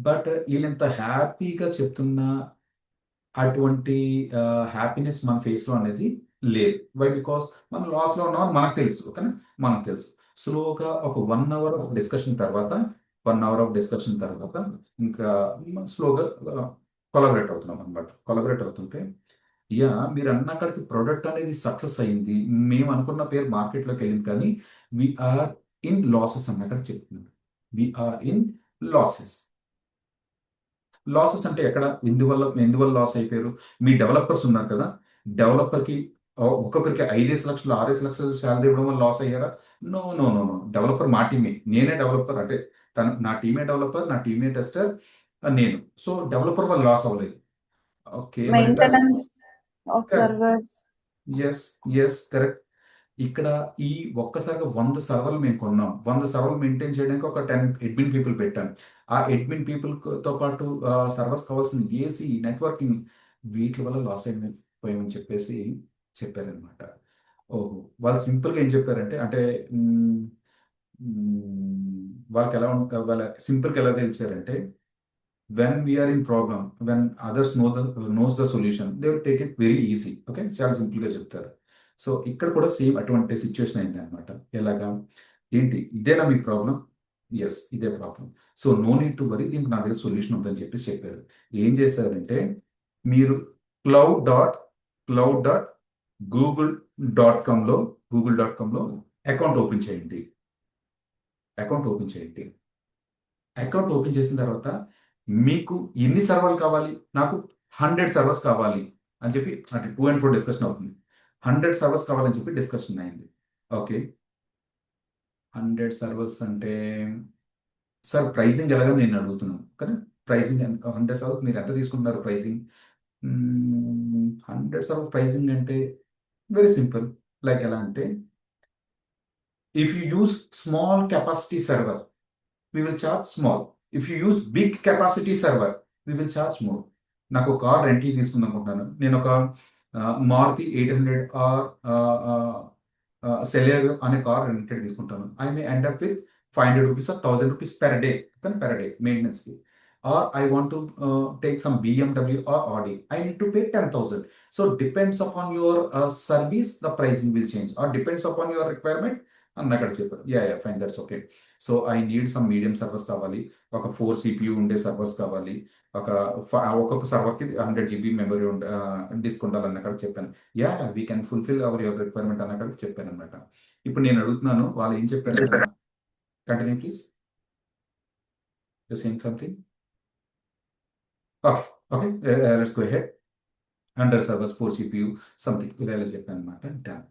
బట్ వీళ్ళంత హ్యాపీగా చెప్తున్న అటువంటి హ్యాపీనెస్ మన ఫేస్లో అనేది లేదు. వై? బికాస్ మనం లాస్లో ఉన్నామని మనకు తెలుసు. ఓకేనా? మనకు తెలుసు. స్లోగా ఒక 1 అవర్ డిస్కషన్ తర్వాత, 1 అవర్ ఆఫ్ డిస్కషన్ తర్వాత ఇంకా స్లోగా కొలాబరేట్ అవుతున్నాం అనమాట. కొలాబరేట్ అవుతుంటే యా, మీరు అన్నక్కడికి ప్రొడక్ట్ అనేది సక్సెస్ అయింది, మేము అనుకున్న పేరు మార్కెట్లోకి వెళ్ళింది, కానీ వీఆర్ ఇన్ లాసెస్ అని అక్కడ చెప్తున్నాడు. We are in losses. లాసెస్ అంటే ఎక్కడ? ఎందువల్ల లాస్ అయిపోయారు? మీ డెవలపర్స్ ఉన్నారు కదా, డెవలపర్కి ఒక్కొక్కరికి 5 లక్షలు 6 లక్షలు శాలరీ ఇవ్వడం వల్ల లాస్ అయ్యారా? No no no no. Developer మా టీమే, నేనే డెవలపర్, అంటే నా టీమే డెవలపర్, నా టీమే టెస్టర్, నేను. సో డెవలపర్ వల్ల లాస్ అవ్వలేదు. Okay, Maintenance of servers. Yes yes correct. ఇక్కడ ఈ ఒక్కసారిగా 100 సర్వర్లు మేము కొన్నాం. 100 సర్వర్లు మెయింటైన్ చేయడానికి ఒక 10 అడ్మిన్ పీపుల్ పెట్టాం. ఆ అడ్మిన్ పీపుల్తో పాటు సర్వర్స్ కావాల్సిన ఏసీ, నెట్వర్కింగ్, వీటి వల్ల లాస్ అయిపోయామని చెప్పేసి చెప్పారనమాట. ఓహో, వాళ్ళు సింపుల్గా ఏం చెప్పారంటే, అంటే వాళ్ళకి ఎలా వాళ్ళ సింపుల్గా ఎలా తెలిసారంటే, when we are in problem, when others knows the solution, they will take it very easy. Okay, చాలా సింపుల్గా చెప్తారు. సో ఇక్కడ కూడా సేమ్ అటువంటి సిచ్యువేషన్ అయింది అనమాట. ఎలాగా? ఏంటి ఇదేనా మీ ప్రాబ్లం? ఎస్, ఇదే problem. So no need to worry, దీనికి నా దగ్గర సొల్యూషన్ ఉందని చెప్పేసి చెప్పారు. ఏం చేశారంటే మీరు క్లౌడ్ డాట్ గూగుల్.కామ్లో అకౌంట్ ఓపెన్ చేయండి. అకౌంట్ ఓపెన్ చేయండి. అకౌంట్ ఓపెన్ చేసిన తర్వాత మీకు ఎన్ని సర్వర్లు కావాలి? నాకు 100 సర్వర్స్ కావాలి అని చెప్పి అంటే 2 and 4 డిస్కషన్ అవుతుంది. 100 సర్వర్స్ కావాలని చెప్పి డిస్కషన్ అయింది. ఓకే, 100 సర్వర్స్ అంటే సార్ ప్రైజింగ్ ఎలాగని నేను అడుగుతున్నాను కానీ ప్రైజింగ్ 100 సర్వర్స్ మీరు ఎంత తీసుకుంటున్నారు ప్రైజింగ్? 100 సర్వర్ ప్రైజింగ్ అంటే వెరీ సింపుల్. లైక్ ఎలా అంటే if you use small capacity server we will charge small. If you use big capacity server, we will charge more. నాకు కార్ రెంట్కి తీసుకుందాం అనుకుంటున్నాను. నేను ఒక మారుతి 800 ఆర్ సెలియర్ అనే కార్ రెంటెడ్ తీసుకుంటాను. I may end up with 500 rupees or 1000 rupees per day, per day మెయింటెనెన్స్కి. Or I want to take some BMW or Audi. I need to pay 10,000. So depends upon your service, the pricing will change. Or depends upon your requirement. అని అక్కడ చెప్పారు. Yeah fine, that's okay. So I need some medium servers కావాలి, ఒక 4 CPU ఉండే servers కావాలి, ఒక్కొక్క సర్వర్కి 100 GB memory disc ఉండాలని అక్కడ చెప్పాను. Yeah we can fulfil your requirement అని అక్కడ చెప్పాను అనమాట. ఇప్పుడు నేను అడుగుతున్నాను వాళ్ళు ఏం చెప్పారు? Continue please, you saying something. Okay okay, let's go head. 100 servers 4 CPU something ఇలా చెప్పాను అనమాట. డన్.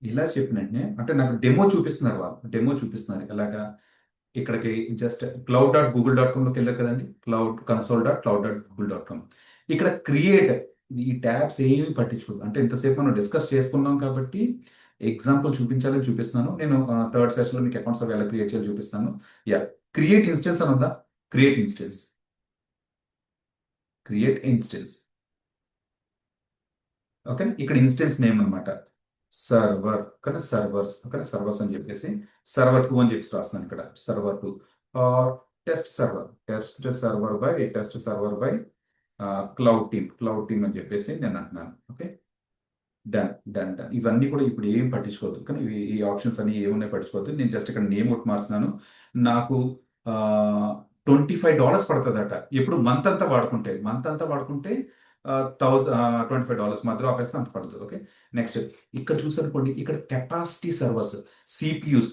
ఇలా చెప్పిన వెంటనే అంటే నాకు డెమో చూపిస్తున్నారు, వాళ్ళు డెమో చూపిస్తున్నారు ఎలాగా. ఇక్కడికి జస్ట్ cloud.google.com లోకి వెళ్ళారు కదండి, cloud.console.cloud.google.com. ఇక్కడ క్రియేట్, ఈ ట్యాబ్స్ ఏమి పట్టించుకోదు. అంటే ఇంతసేపు మనం డిస్కస్ చేసుకున్నాం కాబట్టి ఎగ్జాంపుల్ చూపించాలని చూపిస్తున్నాను. నేను థర్డ్ సెషన్లో మీకు అకౌంట్స్ ఎలా క్రియేట్ చేయాలి చూపిస్తాను. యా, క్రియేట్ ఇన్స్టెన్స్ అని ఉందా? Create instance. ఓకే, ఇక్కడ ఇన్స్టెన్స్ నేమ్ అనమాట సర్వర్, ఓకే సర్వర్స్ అని చెప్పేసి సర్వర్ 2 అని చెప్పేసి రాస్తున్నాను ఇక్కడ. Server 2 or test server by cloud team అని చెప్పేసి నేను అంటున్నాను. Okay, done. ఇవన్నీ కూడా ఇప్పుడు ఏం పట్టించుకోవద్దు, కానీ ఈ ఆప్షన్స్ అన్ని ఏమున్నాయి పట్టించుకోవద్దు. నేను జస్ట్ ఇక్కడ నేమ్ ఒకటి మార్చున్నాను. నాకు $25 పడుతుందట ఎప్పుడు మంత్ అంతా వాడుకుంటే $25 మధ్యలో ఆపేస్తే అంత పడుతుంది. ఓకే, నెక్స్ట్ ఇక్కడ చూసారనుకోండి, ఇక్కడ కెపాసిటీ సర్వర్స్ సిపియూస్,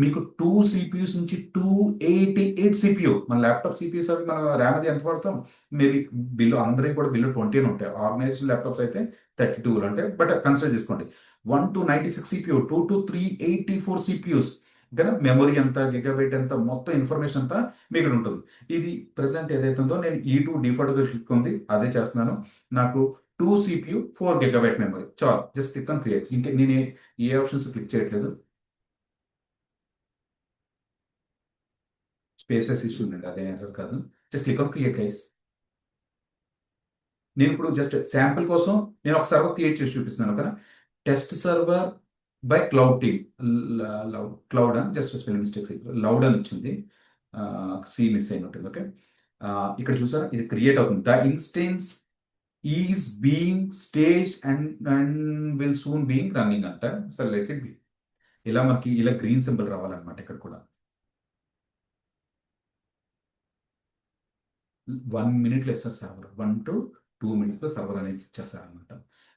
మీకు 2 సిపియూస్ నుంచి 288 సిపియూ. మన ల్యాప్టాప్ సిపియూస్ అవి మన ర్యామ్ అది ఎంత పడతాం? మేబీ బిల్లు అందరికీ కూడా బిల్లు 20 ఉంటాయి. ఆర్గనైజ్డ్ ల్యాప్టాప్స్ అయితే 32 అంటే, బట్ కన్సిడర్ చేసుకోండి 1 to 96 సిపియూ, 2 to 384 సిపియూస్. ఇంకా మెమొరీ ఎంత, గిగాబైట్ ఎంత, మొత్తం ఇన్ఫర్మేషన్ అంతా మీకు ఉంటుంది. ఇది ప్రెసెంట్ ఏదైతే ఉందో నేను E2 డిఫాల్ట్గా క్లిక్ ఉంది అదే చేస్తున్నాను. నాకు 2 CPU 4 GB మెమరీ చాలు. Just click on create. ఇంకా నేను ఏ ఆప్షన్స్ క్లిక్ చేయట్లేదు. స్పేసెస్ ఇష్యూ ఉందండి, అదే ఎర్రర్ కాదు. Just click on create guys. నేను ఇప్పుడు జస్ట్ శాంపుల్ కోసం నేను ఒక సర్వర్ క్రియేట్ చేసి చూపిస్తున్నాను కదా. Test server by cloud team, cloud అని జస్ట్ స్పెల్లింగ్ మిస్టేక్స్, లౌడ్ అని వచ్చింది, సి మిస్ అయినట్టుంది. ఓకే, ఇక్కడ చూసారా ఇది క్రియేట్ అవుతుంది. The instance is being staged and will soon being running అంట. So let it be. ఇలా మనకి ఇలా గ్రీన్ సింబల్ రావాలన్నమాట. ఇక్కడ కూడా 1 minute ఇస్తారు సర్వర్, 1 to 2 minutes సర్వర్ అనేది ఇచ్చేస్తారు అనమాట.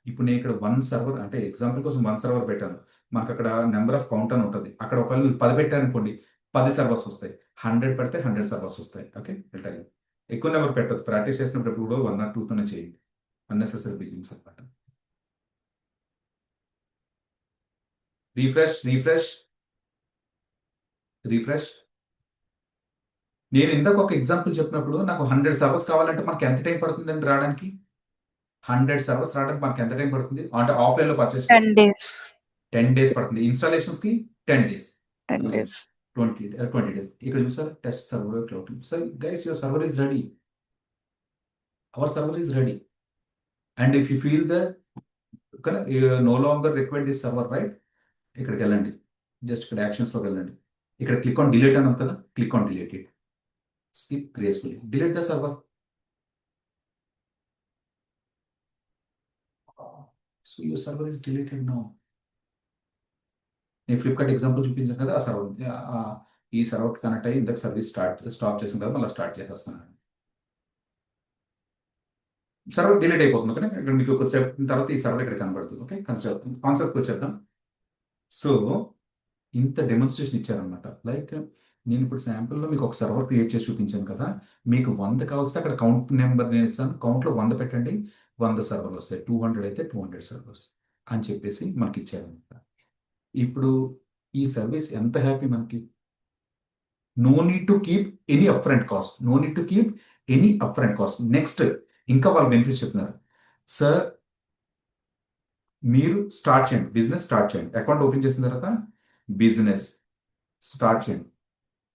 ఇప్పుడు నేను ఇక్కడ 1 సర్వర్ అంటే ఎగ్జాంపుల్ కోసం 1 సర్వర్ పెట్టాను. మనకు అక్కడ నెంబర్ ఆఫ్ కౌంట్ అని ఉంటుంది. అక్కడ ఒకవేళ మీరు 10 పెట్టారనుకోండి 10 సర్వర్స్ వస్తాయి. 100 పెడితే 100 సర్వర్స్ వస్తాయి. ఓకే, వెళ్తాయి. ఎక్కువ నెంబర్ పెట్టదు. ప్రాక్టీస్ చేసినప్పుడు కూడా 1 or 2తోనే చేయండి. అన్నెసెసరీ బిగిన్స్ అనమాట. రీఫ్రెష్. నేను ఇందాక ఒక ఎగ్జాంపుల్ చెప్పినప్పుడు నాకు 100 సర్వర్స్ కావాలంటే మనకి ఎంత టైం పడుతుందండి రావడానికి? 100 సర్వర్స్ రావడానికి మనకి ఎంత టైం పడుతుంది? అంటే ఆఫ్లైన్లో పర్చేస్ 10 days. 10 days పడుతుంది. ఇన్స్టాలేషన్స్కి 10 days. 10 days. 20 days. ఇక్కడ చూసారు test server cloud. So guys your server is ready. Our server is ready. And if you feel the no longer required this server right, ఇక్కడికి వెళ్ళండి. Just ఇక్కడ యాక్షన్స్లోకి వెళ్ళండి. ఇక్కడ click on delete అని ఉంది కదా, click on delete it. Skip gracefully, delete the server. So your server is deleted now. నేను Flipkart example చూపించాను కదా, ఆ సర్వర్ ఈ సర్వర్ కనెక్ట్ అయ్యి ఇంతకు సర్వీస్ స్టాప్ చేసిన తర్వాత మళ్ళీ స్టార్ట్ చేసేస్తాను. సర్వర్ డిలీట్ అయిపోతుంది. ఓకే, ఇక్కడ మీకు కొద్దిసేపు తర్వాత ఈ సర్వర్ ఇక్కడ కనబడుతుంది. ఓకే, కాన్సెప్ట్కి వచ్చేద్దాం. సో ఇంత డెమోన్స్ట్రేషన్ ఇచ్చారనమాట. లైక్ నేను ఇప్పుడు శాంపుల్లో మీకు ఒక సర్వర్ క్రియేట్ చేసి చూపించాను కదా, మీకు 100 కావస్తే అక్కడ కౌంట్ నెంబర్ నేను ఇస్తాను, కౌంట్లో 100 పెట్టండి, 100 సర్వర్లు వస్తాయి. 200 అయితే 200 సర్వర్స్ అని చెప్పేసి మనకి ఇచ్చారనమాట. ఇప్పుడు ఈ సర్వీస్ ఎంత హ్యాపీ మనకి. No need to keep any up front cost, no need to keep any up front cost. Next ఇంకా వాళ్ళు బెనిఫిట్స్ చెప్తున్నారు. సార్ మీరు స్టార్ట్ చేయండి, బిజినెస్ స్టార్ట్ చేయండి, అకౌంట్ ఓపెన్ చేసిన తర్వాత బిజినెస్ స్టార్ట్ చేయండి,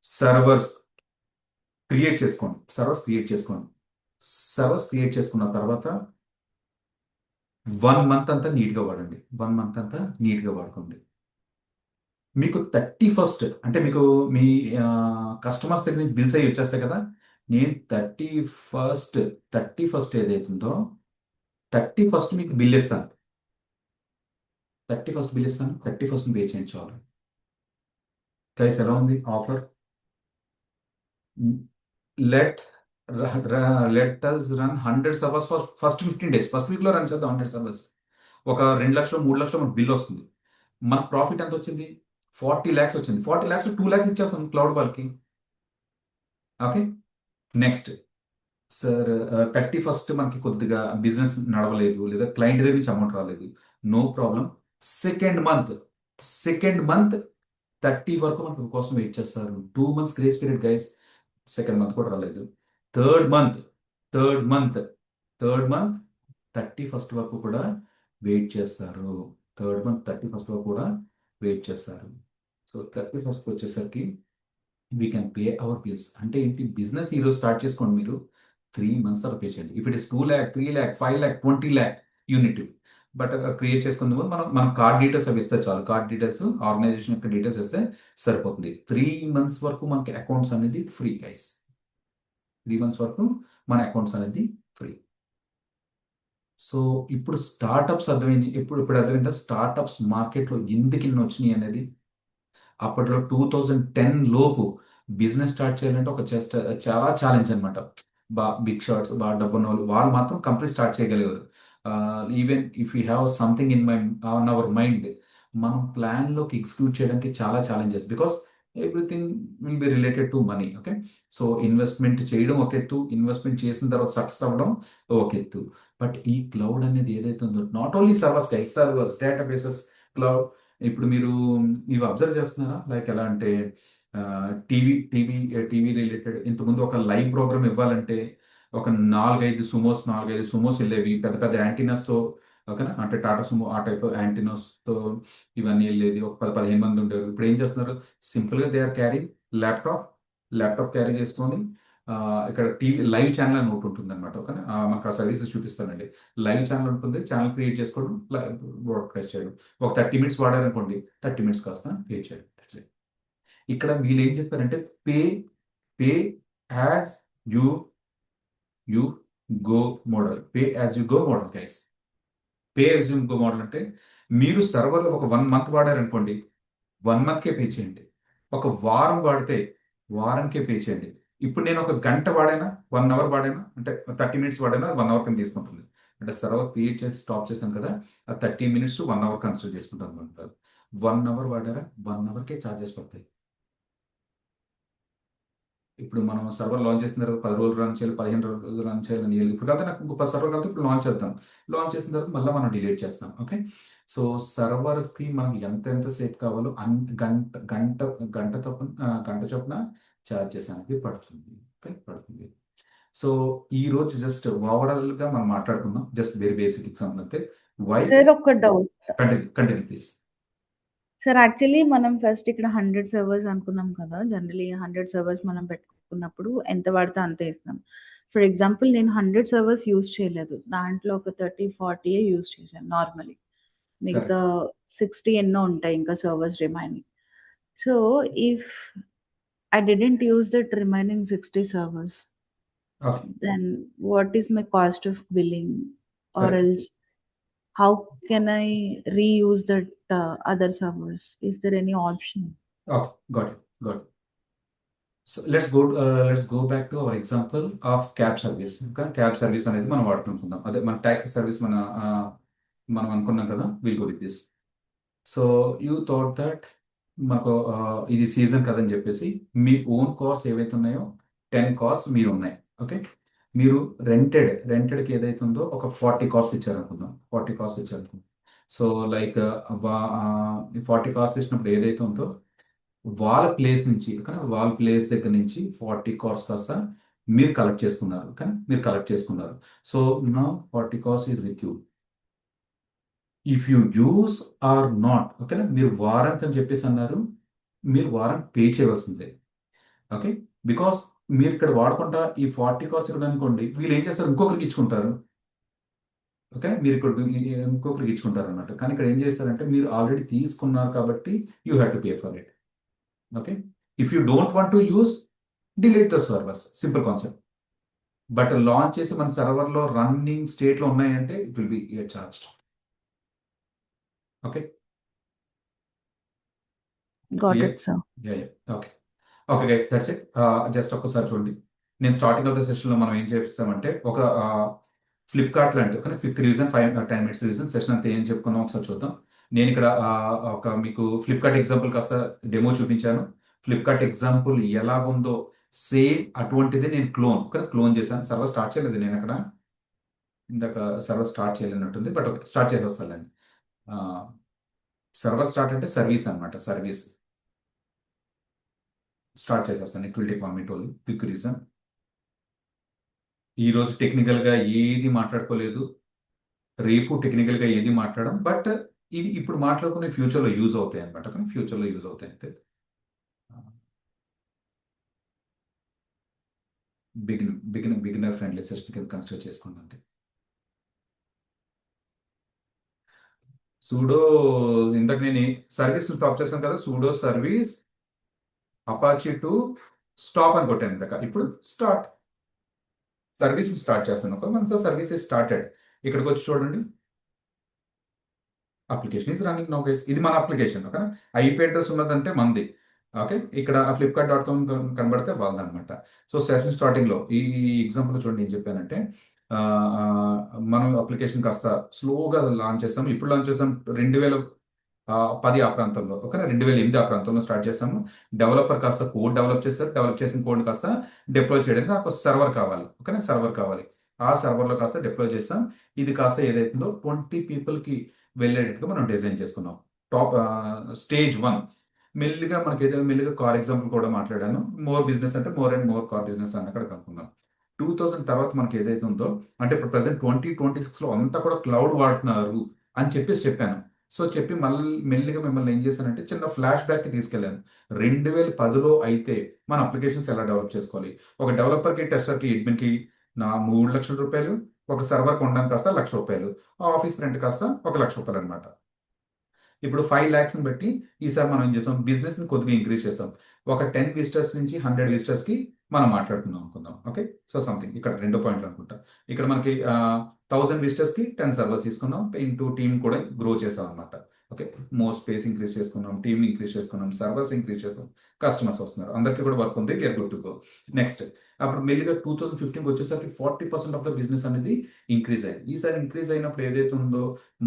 సర్వర్స్ క్రియేట్ చేసుకోండి, సర్వర్స్ క్రియేట్ చేసుకున్న తర్వాత 1 మంత్ అంతా నీట్గా వాడండి, 1 మంత్ అంతా నీట్గా వాడుకోండి. మీకు 31st అంటే మీకు మీ కస్టమర్స్ దగ్గర నుంచి బిల్స్ అయ్యి వచ్చేస్తాయి కదా, నేను 31st ఏదైతుందో 31st మీకు బిల్ ఇస్తాను, 31st పే చేయించాలి. గైస్ ఎలా ఉంది offer? Let us run 100 servers for first 15 days. First వీక్లో రన్ చేద్దాం 100 సర్వర్స్. ఒక 2 లక్షలు 3 లక్షలు మనకు బిల్ వస్తుంది. మనకు ప్రాఫిట్ ఎంత వచ్చింది? 40 lakhs వచ్చింది. 40 lakhs 2 lakhs ఇచ్చేస్తాం క్లౌడ్ వాళ్ళకి. ఓకే, నెక్స్ట్ సార్ 31st మనకి కొద్దిగా బిజినెస్ నడవలేదు లేదా క్లయింట్ దగ్గర నుంచి అమౌంట్ రాలేదు, నో ప్రాబ్లం. సెకండ్ మంత్ 30 వరకు మనకు కోసం వెయిట్ చేస్తారు. 2 months grace period guys. Second month కూడా రాలేదు. థర్డ్ మంత్ 31st వరకు కూడా వెయిట్ చేస్తారు. సో 31st వచ్చేసరికి we can pay our bills. అంటే ఏంటి, బిజినెస్ ఈరోజు స్టార్ట్ చేసుకోండి, మీరు 3 months తర్వాత పే చేయండి. If it is 2 lakh, 3 lakh, 5 lakh, 20 lakh unit. But create చేసుకున్న మనం కార్డ్ డీటెయిల్స్ అవి ఇస్తే చాలు. కార్డ్ డీటెయిల్స్, ఆర్గనైజేషన్ యొక్క డీటెయిల్స్ ఇస్తే సరిపోతుంది. 3 months వరకు మనకి అకౌంట్స్ అనేది ఫ్రీ గైస్. 3 months వరకు మన అకౌంట్స్ అనేది ఫ్రీ. సో ఇప్పుడు స్టార్టప్స్ అర్థమైంది. ఇప్పుడు అర్థమైందా స్టార్టప్స్ మార్కెట్లో ఎందుకు ఇన్ని వచ్చినాయి అనేది. అప్పట్లో 2010 లోపు బిజినెస్ స్టార్ట్ చేయాలంటే ఒక చాలా ఛాలెంజ్ అనమాట. బిగ్ షాట్స్, డబ్బున్న వాళ్ళు మాత్రం కంపెనీ స్టార్ట్ చేయగలిగారు. Even if you have something on our mind, మనం ప్లాన్లోకి ఎగ్జిక్యూట్ చేయడానికి చాలా challenges, because everything will be related to money. Okay, so investment చేయడం ఒక ఎత్తు, ఇన్వెస్ట్మెంట్ చేసిన తర్వాత సక్సెస్ అవ్వడం ఒక ఎత్తు. బట్ ఈ క్లౌడ్ అనేది ఏదైతే ఉందో, not only servers, databases, cloud. ఇప్పుడు మీరు ఇవి అబ్జర్వ్ చేస్తున్నారా? లైక్ ఎలా అంటే టీవీ రిలేటెడ్ ఇంతకుముందు ఒక లైవ్ ప్రోగ్రామ్ ఇవ్వాలంటే ఒక 4-5 సుమోస్ వెళ్ళేవి, పెద్ద పెద్ద యాంటీనాస్తో. ఓకేనా, అంటే టాటా సుమో ఆ టైప్ యాంటీనాస్తో ఇవన్నీ వెళ్ళేది. ఒక 10-15 మంది ఉండేవారు. ఇప్పుడు ఏం చేస్తున్నారు? సింపుల్గా they are carry laptop carry చేసుకొని ఇక్కడ టీవీ లైవ్ ఛానల్ అని ఒకటి ఉంటుంది అనమాట. ఓకేనా, మనకు ఆ సర్వీసెస్ చూపిస్తానండి. లైవ్ ఛానల్ ఉంటుంది, ఛానల్ క్రియేట్ చేసుకోవడం, బ్రాడ్కాస్ట్ చేయడం. ఒక 30 minutes వాడారనుకోండి, 30 minutes కాస్త పే చేయడం. ఇక్కడ వీళ్ళు ఏం చెప్పారంటే pay as you go model. Pay as you go model guys. Pay as you go model అంటే మీరు సర్వర్ ఒక 1 month వాడారనుకోండి, 1 monthకే పే చేయండి. ఒక వారం వాడితే వారానికే పే చేయండి. ఇప్పుడు నేను ఒక గంట వాడానా, 1 hour వాడానా, అంటే 30 minutes వాడానా, 1 hour కింద తీసుకుంటుంది. అంటే సర్వర్ క్రియేట్ చేసి స్టాప్ చేశాను కదా, ఆ 30 minutes to 1 hour కన్సిడర్ చేసుకుంటాను అంటారు. 1 hour వాడారా, 1 hourకే ఛార్జెస్ పడతాయి. ఇప్పుడు మనం సర్వర్ లాంచ్ చేసిన తర్వాత 10 రోజులు రన్ చేయాలి, 15 రోజులు రన్ చేయాలని లేదు. ఇప్పుడు కాదు, నాకు ఇంకో 10 సర్వర్ కలిపి ఇప్పుడు లాంచ్ చేద్దాం. లాంచ్ చేసిన తర్వాత మళ్ళీ మనం డిలీట్ చేస్తాం. ఓకే, సో సర్వర్కి మనకి ఎంత సేపు కావాలో గంట చొప్పున ఛార్జ్ చేసానికి పడుతుంది. ఓకే, పడుతుంది. సో ఈ రోజు జస్ట్ ఓవరాల్గా మనం మాట్లాడుకుందాం, జస్ట్ వెరీ బేసిక్ సంబంధించి. వై సార్ ఒక doubt. Continue please. Sir actually మనం ఫస్ట్ ఇక్కడ 100 సర్వర్స్ అనుకున్నాం కదా. జనరలీ 100 సర్వర్స్ మనం పెట్టుకున్నప్పుడు ఎంత పడితే అంతే ఇస్తాం. ఫర్ ఎగ్జాంపుల్ నేను 100 సర్వర్స్ యూజ్ చేయలేదు, దాంట్లో ఒక 30-40 యూజ్ చేశాను నార్మలీ. మిగతా 60 ఎన్నో ఉంటాయి ఇంకా servers remaining. So if I didn't use that remaining 60 servers, okay, then what is my cost of billing? Or Correct. else how can I reuse that other servers? Is there any option? Okay, got it. So let's go back to our example of cab service. ఇంకా cab service అనేది మనం వాడుకుంటున్నాం, అదే మన taxi service మనం అనుకున్నాం కదా, will go with this. So you thought that మాకు ఇది సీజన్ కదని చెప్పేసి మీ ఓన్ కార్స్ ఏవైతే ఉన్నాయో 10 కార్స్ మీరు ఉన్నాయి. ఓకే, మీరు రెంటెడ్కి ఏదైతే ఉందో ఒక 40 కార్స్ ఇచ్చారనుకుందాం, 40 కార్స్ ఇచ్చారనుకుందాం. సో లైక్ 40 కార్స్ ఇచ్చినప్పుడు ఏదైతే ఉందో వాళ్ళ ప్లేస్ నుంచి, కానీ వాళ్ళ ప్లేస్ దగ్గర నుంచి 40 కార్స్ కాస్త మీరు కలెక్ట్ చేసుకున్నారు, కానీ మీరు కలెక్ట్ చేసుకున్నారు. సో నా 40 cars is with you. If you use or not, ఓకేనా, మీరు వారానికి అని చెప్పేసి అన్నారు, మీరు వారానికి పే చేయవలసిందే. ఓకే, బికాస్ మీరు ఇక్కడ వాడకుండా ఈ 40 కార్స్ ఇక్కడ అనుకోండి, వీళ్ళు ఏం చేస్తారు, ఇంకొకరికి ఇచ్చుకుంటారు. ఓకే, మీరు ఇక్కడ ఇంకొకరికి ఇచ్చుకుంటారు అన్నమాట. కానీ ఇక్కడ ఏం చేస్తారంటే మీరు ఆల్రెడీ తీసుకున్నారు కాబట్టి you have to pay for it. Okay, if you don't want to use, delete the servers, simple concept. But launch చేసి మన సర్వర్లో రన్నింగ్ స్టేట్లో ఉన్నాయంటే it will be charged. Okay, Got clear. it, sir. Okay okay guys, that's it. Just ఒక్కసారి చూడండి, నేను starting of the సెషన్లో మనం ఏం చేస్తామంటే ఒక ఫ్లిప్కార్ట్ లాంటి ఒక quick revision 5-10 minutes revision session అంతా ఏం చెప్పుకున్నాం ఒకసారి చూద్దాం. నేను ఇక్కడ ఒక మీకు ఫ్లిప్కార్ట్ ఎగ్జాంపుల్ కాస్త డెమో చూపించాను. ఫ్లిప్కార్ట్ ఎగ్జాంపుల్ ఎలాగుందో సేమ్ అటువంటిదే నేను క్లోన్ చేశాను. సర్వర్ స్టార్ట్ చేయలేదు నేను అక్కడ, ఇందాక సర్వర్ స్టార్ట్ చేయలేనట్టుంది, బట్ ఓకే స్టార్ట్ చేసేస్తానండి. సర్వర్ స్టార్ట్ అంటే సర్వీస్ అనమాట, సర్వీస్ స్టార్ట్ చేసేస్తాను. It will take 1 minute only. Quick reason, ఈరోజు టెక్నికల్గా ఏది మాట్లాడుకోలేదు, రేపు టెక్నికల్గా ఏది మాట్లాడడం, బట్ ఇది ఇప్పుడు మాట్లాడుకునే ఫ్యూచర్లో యూజ్ అవుతాయి అనమాట. కానీ ఫ్యూచర్లో యూజ్ అవుతాయి అంతే. బిగినర్ ఫ్రెండ్లీ సెషన్ కింద కన్సిడర్ చేసుకోండి అంతే. సూడో, ఇందాక నేను సర్వీస్ స్టాప్ చేశాను కదా, pseudo service Apache to stop అని కొట్టాను ఇందాక. ఇప్పుడు స్టార్ట్ సర్వీస్ స్టార్ట్ చేస్తాను. ఒక మన సర్వీస్ స్టార్టెడ్. ఇక్కడికి వచ్చి చూడండి, application is running now guys. ఇది మన అప్లికేషన్. ఓకే, ఐపీ అడ్రస్ ఉన్నదంటే మంది. ఓకే, ఇక్కడ flipkart.com కనబడితే వాళ్ళదనమాట. సో సెషన్ స్టార్టింగ్లో ఈ ఎగ్జాంపుల్ చూడండి ఏం చెప్పానంటే, మనం అప్లికేషన్ కాస్త స్లోగా లాంచ్ చేస్తాము. ఇప్పుడు లాంచ్ చేస్తాం 2010 ఆ ప్రాంతంలో, ఓకే, 2008 ఆ ప్రాంతంలో స్టార్ట్ చేస్తాము. డెవలపర్ కాస్త కోడ్ డెవలప్ చేస్తారు. డెవలప్ చేసిన కోడ్ కాస్త డిప్లాయ్ చేయడానికి నాకు సర్వర్ కావాలి. ఓకేనా, సర్వర్ కావాలి. ఆ సర్వర్లో కాస్త డిప్లాయ్ చేస్తాం. ఇది కాస్త ఏదైతుందో 20 పీపుల్కి వెళ్ళేటట్టుగా మనం డిజైన్ చేసుకున్నాం. టాప్ స్టేజ్ 1 మెల్లిగా మనకి ఏదో మెల్లిగా కార్ ఎగ్జాంపుల్ కూడా మాట్లాడాను. మోర్ బిజినెస్ అంటే more and more car business అని అక్కడ కనుక్కున్నాం. 2000 తర్వాత మనకి ఏదైతే ఉందో, అంటే ఇప్పుడు ప్రజెంట్ 2026లో అంతా కూడా క్లౌడ్ వాడుతున్నారు అని చెప్పేసి చెప్పాను. సో చెప్పి మళ్ళీ మెల్లిగా మిమ్మల్ని ఏం చేశానంటే చిన్న ఫ్లాష్ బ్యాక్కి తీసుకెళ్ళాను. 2010లో అయితే మన అప్లికేషన్స్ ఎలా డెవలప్ చేసుకోవాలి, ఒక డెవలపర్కి, టెస్టర్కి, అడ్మిన్కి నా 3 లక్షల రూపాయలు, ఒక సర్వర్ కొనడానికి కాస్త 1 లక్ష రూపాయలు, ఆఫీస్ రెంట్ కాస్త 1 లక్ష రూపాయలు అనమాట. ఇప్పుడు 5 lakhsని బట్టి ఈసారి మనం ఏం చేసాం, బిజినెస్ని కొద్దిగా ఇంక్రీజ్ చేసాం. ఒక 10 విజిటర్స్ నుంచి 100 విజిటర్స్కి మనం మాట్లాడుకుందాం అనుకుందాం. ఓకే, సో సంథింగ్ ఇక్కడ 2 పాయింట్లు అనుకుంటా. ఇక్కడ మనకి 1000 విజిటర్స్కి 10 సర్వర్స్ తీసుకున్నాం. ఇంటూ టీమ్ కూడా గ్రో చేసాం అనమాట. ఓకే, మోర్ స్పేస్ ఇంక్రీజ్ చేసుకున్నాం, టీమ్ ఇంక్రీజ్ చేసుకున్నాం, సర్వర్స్ ఇంక్రీజ్ చేసాం, కస్టమర్స్ వస్తున్నారు, అందరికీ కూడా వర్క్ ఉంది, we are good to go. Next అప్పుడు మెల్లిగా 2015కి వచ్చేసరికి 40% ఆఫ్ ద బిజినెస్ అనేది ఇంక్రీజ్ అయింది. ఈసారి ఇంక్రీజ్ అయినప్పుడు ఏదైతే ఉందో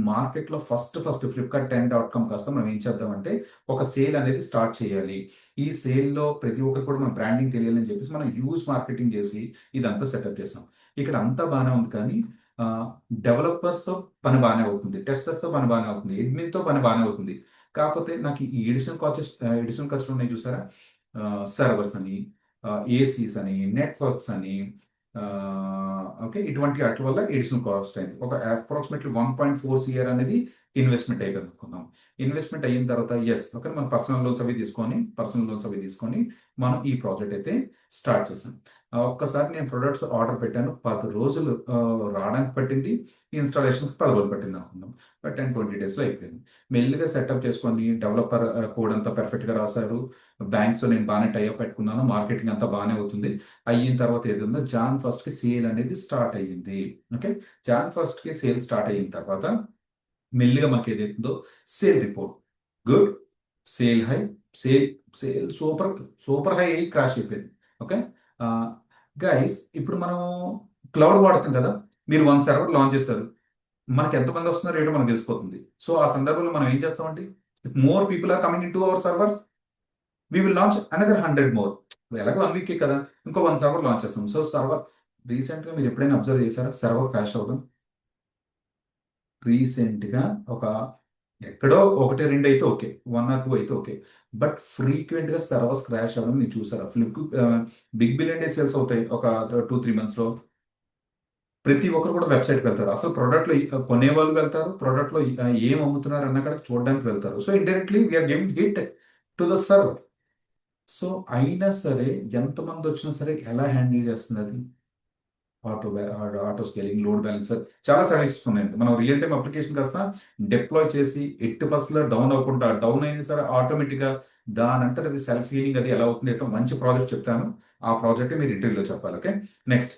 మార్కెట్లో ఫస్ట్ flipkart10.com కాస్త మనం ఏం చేద్దామంటే ఒక సేల్ అనేది స్టార్ట్ చేయాలి. ఈ సేల్లో ప్రతి ఒక్కరు కూడా మన బ్రాండింగ్ తెలియాలని చెప్పేసి మనం యూజ్ మార్కెటింగ్ చేసి ఇదంతా సెటప్ చేసాం. ఇక్కడ అంతా బాగానే ఉంది, కానీ డెవలపర్స్తో పని బాగానే అవుతుంది, టెస్టర్స్తో పని బాగానే అవుతుంది, అడ్మిన్తో పని బాగానే అవుతుంది. కాకపోతే నాకు ఈ ఎడిషనల్ ఖర్చులు ఉన్నాయి చూసారా, సర్వర్స్ అని, ఏసీస్ అని, నెట్వర్క్స్ అని, ఓకే, ఇటువంటి వాటి వల్ల ఎడిషనల్ కాస్ట్ అయింది. ఒక అప్రాక్సిమేట్లీ 1.4 CR అనేది ఇన్వెస్ట్మెంట్ అయిపోయింది అనుకుందాం. ఇన్వెస్ట్మెంట్ అయిన తర్వాత ఓకే, మనం పర్సనల్ లోన్స్ అవి తీసుకొని మనం ఈ ప్రాజెక్ట్ అయితే స్టార్ట్ చేసాం. ఒక్కసారి నేను ప్రొడక్ట్స్ ఆర్డర్ పెట్టాను, 10 రోజులు రావడానికి పట్టింది, ఇన్స్టాలేషన్స్ 10 రోజులు పట్టింది అనుకుందాం. 10-20 డేస్లో అయిపోయింది. మెల్లిగా సెటప్ చేసుకొని డెవలపర్ కోడ్ అంతా పర్ఫెక్ట్గా రాశారు. బ్యాంక్స్లో నేను బాగానే టైఅప్ పెట్టుకున్నాను, మార్కెటింగ్ అంతా బాగానే అవుతుంది. అయిన తర్వాత ఏదైందో Jan 1st సేల్ అనేది స్టార్ట్ అయ్యింది. Okay, Jan 1st sale start అయిన తర్వాత మెల్లిగా మాకు ఏదైతుందో sale report good, sale high, sale sale super super high అయ్యి క్రాష్ అయిపోయింది. ఓకే గైస్, ఇప్పుడు మనం క్లౌడ్ వాడుతాం కదా. మీరు 1 సర్వర్ లాంచ్ చేస్తారు, మనకి ఎంతమంది వస్తున్నారో ఏంటో మనకు తెలిసిపోతుంది. సో ఆ సందర్భంలో మనం ఏం చేస్తామంటే, if more people are coming into our servers, we will launch another 100 more. ఎలాగో 1 వీక్ కదా, ఇంకో 1 సర్వర్ లాంచ్ చేస్తాం. సో సర్వర్ రీసెంట్గా మీరు ఎప్పుడైనా అబ్జర్వ్ చేశారా సర్వర్ క్రాష్ అవ్వడం? రీసెంట్గా ఒక ఎక్కడో ఒకటి రెండు అయితే ఓకే, 1 ఆర్ 2 అయితే ఓకే, బట్ ఫ్రీక్వెంట్గా సర్వర్స్ క్రాష్ అవ్వడం మీరు చూసారా? బిగ్ బిలియన్ డే సేల్స్ అవుతాయి ఒక 2-3 మంత్స్లో. ప్రతి ఒక్కరు కూడా వెబ్సైట్కి వెళ్తారు. అసలు ప్రోడక్ట్లో కొనే వాళ్ళు వెళ్తారు, ప్రోడక్ట్లో ఏం అమ్ముతున్నారు అన్న కాడ చూడడానికి వెళ్తారు. So indirectly we are giving hit to the server. So అయినా సరే ఎంతమంది వచ్చినా సరే ఎలా హ్యాండిల్ చేస్తుంది అది? ఆటో స్కేలింగ్, లోడ్ బ్యాలెన్సర్, చాలా సర్వీసెస్ ఉన్నాయండి. మనం రియల్ టైమ్ అప్లికేషన్ కాస్త డిప్లాయ్ చేసి ఎట్టి పరిస్థితుల్లో డౌన్ అవ్వకుండా, డౌన్ అయినా సరే ఆటోమేటిక్గా దాని అంతా అది సెల్ఫ్ హీలింగ్ అది ఎలా అవుతుంది అంటే మంచి ప్రాజెక్ట్ చెప్తాను. ఆ ప్రాజెక్ట్ మీరు ఇంటర్వ్యూలో చెప్పాలి. Okay, next.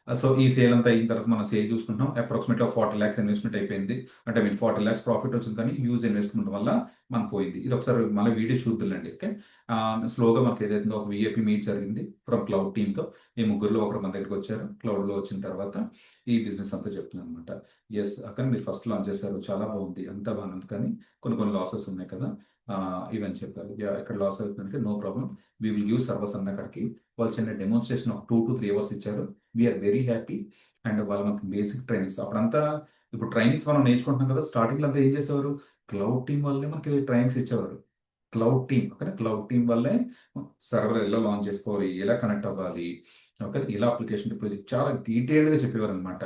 సో ఈ సేల్ అంతా అయిన తర్వాత మనం సేల్ చూసుకుంటాం. అప్రాక్సిమేట్లీ 40 lakhs ఇన్వెస్ట్మెంట్ అయిపోయింది. అంటే మీరు 40 lakhs ప్రాఫిట్ వచ్చింది, కానీ యూజ్ ఇన్వెస్ట్మెంట్ వల్ల మనకు పోయింది. ఇది ఒకసారి మళ్ళీ వీడియో చూద్దులండి. ఓకే, స్లోగా మనకి ఏదైతే ఒక విఐపి మీట్ జరిగింది ఫ్రమ్ క్లౌడ్ టీమ్తో. ఈ ముగ్గురులో ఒకరు మన దగ్గరికి వచ్చారు. క్లౌడ్లో వచ్చిన తర్వాత ఈ బిజినెస్ అంతా చెప్తున్నాను అనమాట. ఎస్, అక్కడ మీరు ఫస్ట్ లాంచ్ చేశారు, చాలా బాగుంది, అంతా బాగుంది, కానీ కొన్ని లాసెస్ ఉన్నాయి కదా, ఇవన్నీ చెప్పారు. ఎక్కడ లాస్ అవుతుందంటే no problem, we will give servers అన్న అక్కడికి. వాళ్ళు చిన్న డెమోన్స్ట్రేషన్ ఒక 2 to 3 hours ఇచ్చారు. We are very happy. అండ్ వాళ్ళు మనకి బేసిక్ ట్రైనింగ్స్ అప్పుడంతా, ఇప్పుడు ట్రైనింగ్స్ మనం నేర్చుకుంటున్నాం కదా, స్టార్టింగ్లో అంతా ఏం చేసేవారు, క్లౌడ్ టీమ్ వల్లే మనకి ట్రైనింగ్స్ ఇచ్చేవారు. Cloud team, okay, cloud team వల్లే సర్వర్ ఎలా లాంచ్ చేసుకోవాలి, ఎలా కనెక్ట్ అవ్వాలి, ఓకే, ఇలా అప్లికేషన్ డిప్లాయ్ చాలా డీటెయిల్డ్గా చెప్పేవారు అనమాట.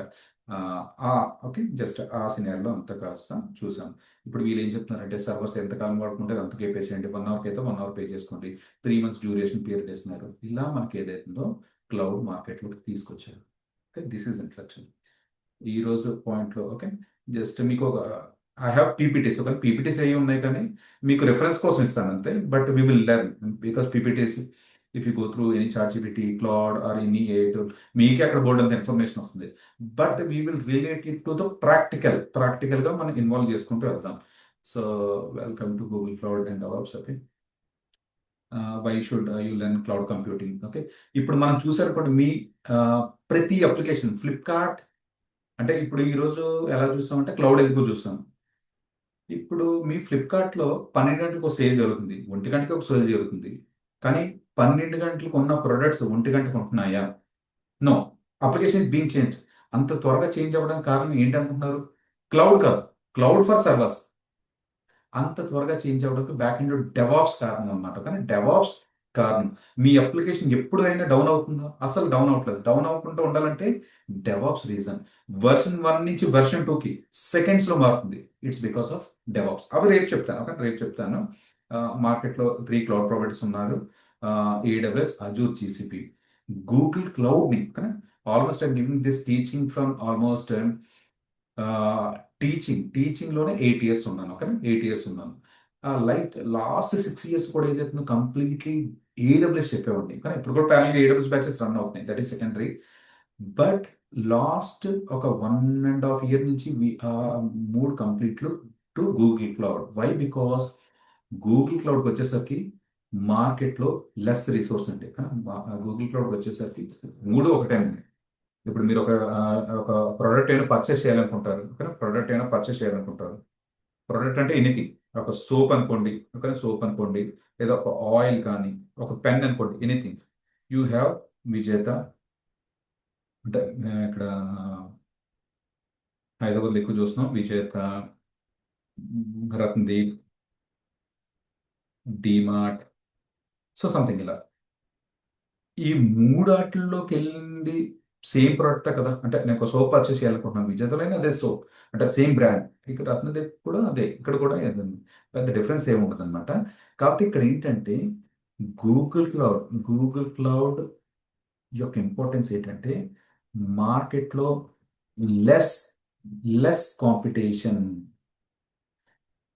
ఓకే, జస్ట్ ఆ సినారియోలో అంతా కాస్త చూసాం. ఇప్పుడు వీళ్ళు ఏం చెప్తున్నారంటే సర్వర్స్ ఎంతకాలం వాడుకుంటే అంతకే పే చేయండి, 1 hour అయితే 1 hour పే చేసుకోండి, 3 months డ్యూరేషన్ పీరియడ్ ఇస్తున్నారు. ఇలా మనకి ఏదైతుందో క్లౌడ్ మార్కెట్లోకి తీసుకొచ్చారు. ఓకే, దిస్ ఈజ్ ఇంట్రడక్షన్ ఈ రోజు పాయింట్లో. ఓకే, జస్ట్ మీకు ఒక ఐ హ్యావ్ పీపీటీస్, ఒక పీపీటీస్ అయ్యి ఉన్నాయి, కానీ మీకు రెఫరెన్స్ కోసం ఇస్తాను అంతే. But we will learn because PPTs, if you go through any ChatGPT, Claude or any AI tool, మీకే అక్కడ బోల్డ్ అంత ఇన్ఫర్మేషన్ వస్తుంది. But we will relate it to the ప్రాక్టికల్గా మనం ఇన్వాల్వ్ చేసుకుంటూ వెళ్తాం. So welcome to Google cloud and develops. Okay, why should you learn cloud computing. Okay, ఇప్పుడు మనం చూసారు కూడా మీ ప్రతి అప్లికేషన్ ఫ్లిప్కార్ట్ అంటే, ఇప్పుడు ఈరోజు ఎలా చూస్తామంటే క్లౌడ్ ఎందుకు చూస్తాం. ఇప్పుడు మీ ఫ్లిప్కార్ట్లో 12 గంటలకు ఒక సేల్ జరుగుతుంది, 1 గంటకి ఒక సేల్ జరుగుతుంది, కానీ 12 గంటలకు ఉన్న ప్రొడక్ట్స్ 1 గంటకు ఉంటున్నాయా? No, application is being changed. అంత త్వరగా చేంజ్ అవ్వడానికి కారణం ఏంటనుకుంటున్నారు? క్లౌడ్ కాదు, క్లౌడ్ ఫర్ సర్వర్స్. అంత త్వరగా చేంజ్ అవ్వడానికి బ్యాక్ ఎండ్ డెవాప్స్ కారణం అనమాట. కానీ డెవాప్స్ కారణం. మీ అప్లికేషన్ ఎప్పుడైనా డౌన్ అవుతుందా? అసలు డౌన్ అవ్వట్లేదు. డౌన్ అవ్వకుండా ఉండాలంటే డెవాప్స్ రీజన్. వెర్షన్ 1 నుంచి వెర్షన్ 2కి సెకండ్స్లో మారుతుంది. It's because of devops. అవి రేపు చెప్తాను. ఓకే, రేపు చెప్తాను. మార్కెట్లో 3 క్లౌడ్ ప్రొవైడర్స్ ఉన్నారు, AWS, అజూర్, GCP. గూగుల్ క్లౌడ్ని, కానీ almost I'm giving this teaching from almost టీచింగ్లోనే 8 years ఉన్నాను. ఓకే, 8 years ఉన్నాను. లాస్ట్ 6 years కూడా ఏదైతుందో కంప్లీట్లీ AWS చెప్పేవాడిని, కానీ ఇప్పుడు కూడా ప్యానల్గా AWS బ్యాచెస్ రన్ అవుతున్నాయి, that is secondary. But last ఒక 1.5 year నుంచి మూడు కంప్లీట్లు to Google cloud. Why? Because Google క్లౌడ్కి వచ్చేసరికి మార్కెట్లో లెస్ రిసోర్స్ ఉంటాయి, కానీ గూగుల్ క్లౌడ్కి వచ్చేసరికి మూడు ఒకటే ఉన్నాయి. ఇప్పుడు మీరు ఒక ప్రోడక్ట్ అయినా పర్చేస్ చేయాలనుకుంటారు, ఓకేనా, ప్రోడక్ట్ అంటే ఎనీథింగ్, ఒక సోప్ అనుకోండి, ఓకే, సోప్ అనుకోండి, లేదా ఒక ఆయిల్ కానీ, ఒక పెన్ అనుకోండి, ఎనీథింగ్. యూ హ్యావ్ విజేత, అంటే ఇక్కడ హైదరాబాద్లో ఎక్కువ చూస్తున్నాం, విజేత, రత్నదీప్, డీమార్ట్, సో సంథింగ్ ఇలా. ఈ మూడాటిల్లోకి వెళ్ళింది సేమ్ ప్రోడక్ట్ కదా. అంటే నేను ఒక సోప్ పర్చేస్ చేయాలనుకుంటున్నాను, విజేతలో అదే సోప్, అంటే సేమ్ బ్రాండ్. ఇక్కడ రత్నదీప్ కూడా అదే, ఇక్కడ కూడా పెద్ద డిఫరెన్స్ ఏమి ఉంటుంది అనమాట. కాకపోతే ఇక్కడ ఏంటంటే గూగుల్ క్లౌడ్ యొక్క ఇంపార్టెన్స్ ఏంటంటే మార్కెట్లో లెస్ కాంపిటీషన్.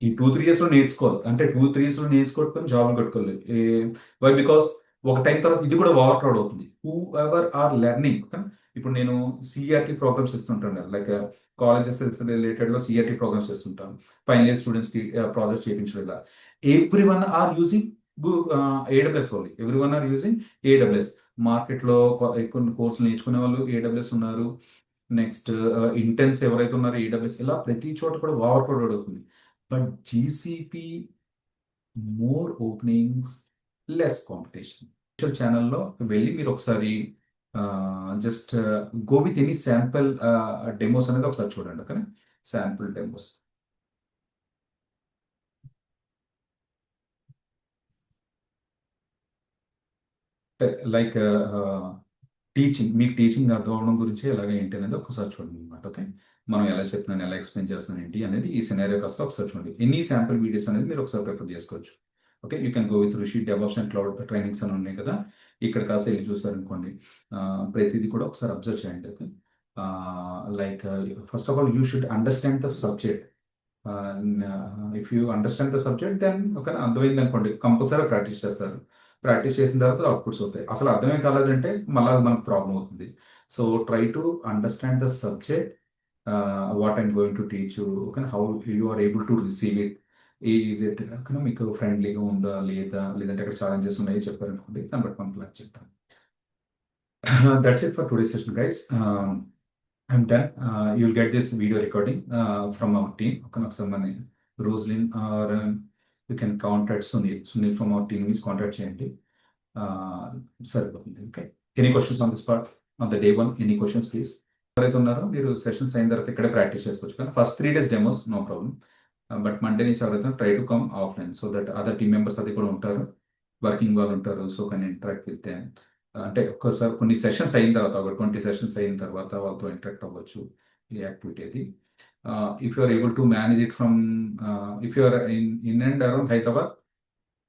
ఈ 2-3 yearsలో నేర్చుకోవాలి, అంటే 2-3 yearsలో నేర్చుకోవడం జాబ్లు కట్టుకోవాలి. వై? బికాస్ ఒక టైం తర్వాత ఇది కూడా ఓవర్ క్రౌడ్ అవుతుంది. హూ ఎవర్ ఆర్ లెర్నింగ్, ఇప్పుడు నేను సిఆర్టీ ప్రోగ్రామ్స్ ఇస్తుంటాను, లైక్ కాలేజెస్ రిలేటెడ్లో సిఆర్టీ ప్రోగ్రామ్స్ ఇస్తుంటాను, ఫైనల్ ఇయర్ స్టూడెంట్స్కి ప్రాజెక్ట్స్ చేయించడం. ఇలా everyone are using AWS only. Everyone are using AWS. మార్కెట్లో కొన్ని కోర్సులు నేర్చుకునే వాళ్ళు AWS ఉన్నారు. నెక్స్ట్ ఇంటెన్స్ ఎవరైతే ఉన్నారో AWS, ఇలా ప్రతి చోట కూడా ఓవర్ క్రౌడెడ్ అవుతుంది. But GCP more openings, less competition. ఛానల్లో వెళ్ళి మీరు ఒకసారి just go with any sample demos అనేది ఒకసారి చూడండి. Okay, sample demos. Like teaching, మీకు టీచింగ్ అర్థం అవడం గురించి ఎలాగ ఏంటి అనేది ఒకసారి చూడండి అనమాట. ఓకే, మనం ఎలా చెప్తున్నాను, ఎలా ఎక్స్ప్లెయిన్ చేస్తున్నాను ఏంటి అనేది ఈ సినారియో కాస్త ఒకసారి చూడండి. ఎనీ శాంపుల్ వీడియోస్ అనేది మీరు ఒకసారి ప్రిఫర్ చేసుకోవచ్చు. Okay, you can go with ఋషి డెవలప్స్ అండ్ క్లౌడ్ ట్రైనింగ్స్ అని ఉన్నాయి కదా, ఇక్కడ కాస్త వెళ్ళి చూసారనుకోండి. ప్రతిదీ కూడా ఒకసారి అబ్జర్వ్ చేయండి. Okay, like first of all you should understand the subject. If you understand the subject then ఒక అర్థమైంది అనుకోండి, కంపల్సరీ ప్రాక్టీస్ చేస్తారు. ప్రాక్టీస్ చేసిన తర్వాత అవుట్పుట్స్ వస్తాయి. అసలు అర్థమే కాలేదంటే మళ్ళీ మనకు ప్రాబ్లం అవుతుంది. So try to understand the subject, what I'm going to teach you. Okay, how you are able to receive it. Is it okay, మీకు ఫ్రెండ్లీగా ఉందా లేదా, లేదంటే అక్కడ ఛాలెంజెస్ ఉన్నాయో చెప్పారనుకోండి, దాన్ని బట్టి మనం ప్లాన్ చేద్దాం. That's it for today session guys. I'm done. You'll get this video recording from our team. Okay, ఒకసారి మన Roslin or you can contact Sunil. Sunil from our team is contact చేయండి. సరిపోతుంది. Okay, any questions on this part on the day 1? Any questions please. ఎవరైతే ఉన్నారో మీరు sessions అయిన తర్వాత ఇక్కడే ప్రాక్టీస్ చేసుకోవచ్చు. కానీ first 3 days demos no problem. But Monday నుంచి ఎవరైతే try to come offline, so that other team members అది కూడా ఉంటారు, వర్కింగ్ వాళ్ళు ఉంటారు. So can interact with them. అంటే ఒక్కసారి కొన్ని సెషన్స్ అయిన తర్వాత, ఒక 20 సెషన్స్ అయిన తర్వాత వాళ్ళతో ఇంటరాక్ట్ అవ్వచ్చు ఈ యాక్టివిటీ అది. If you are able to manage it from, if you are in and around Hyderabad,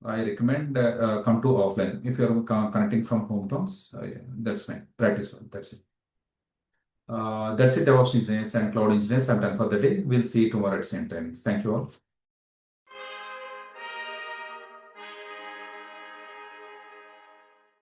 I recommend come to offline. If you are connecting from hometowns, that's fine. Practice one. That's it. That's it, DevOps engineers and cloud engineers. I'm done for the day. We'll see you tomorrow at same time. Thank you all.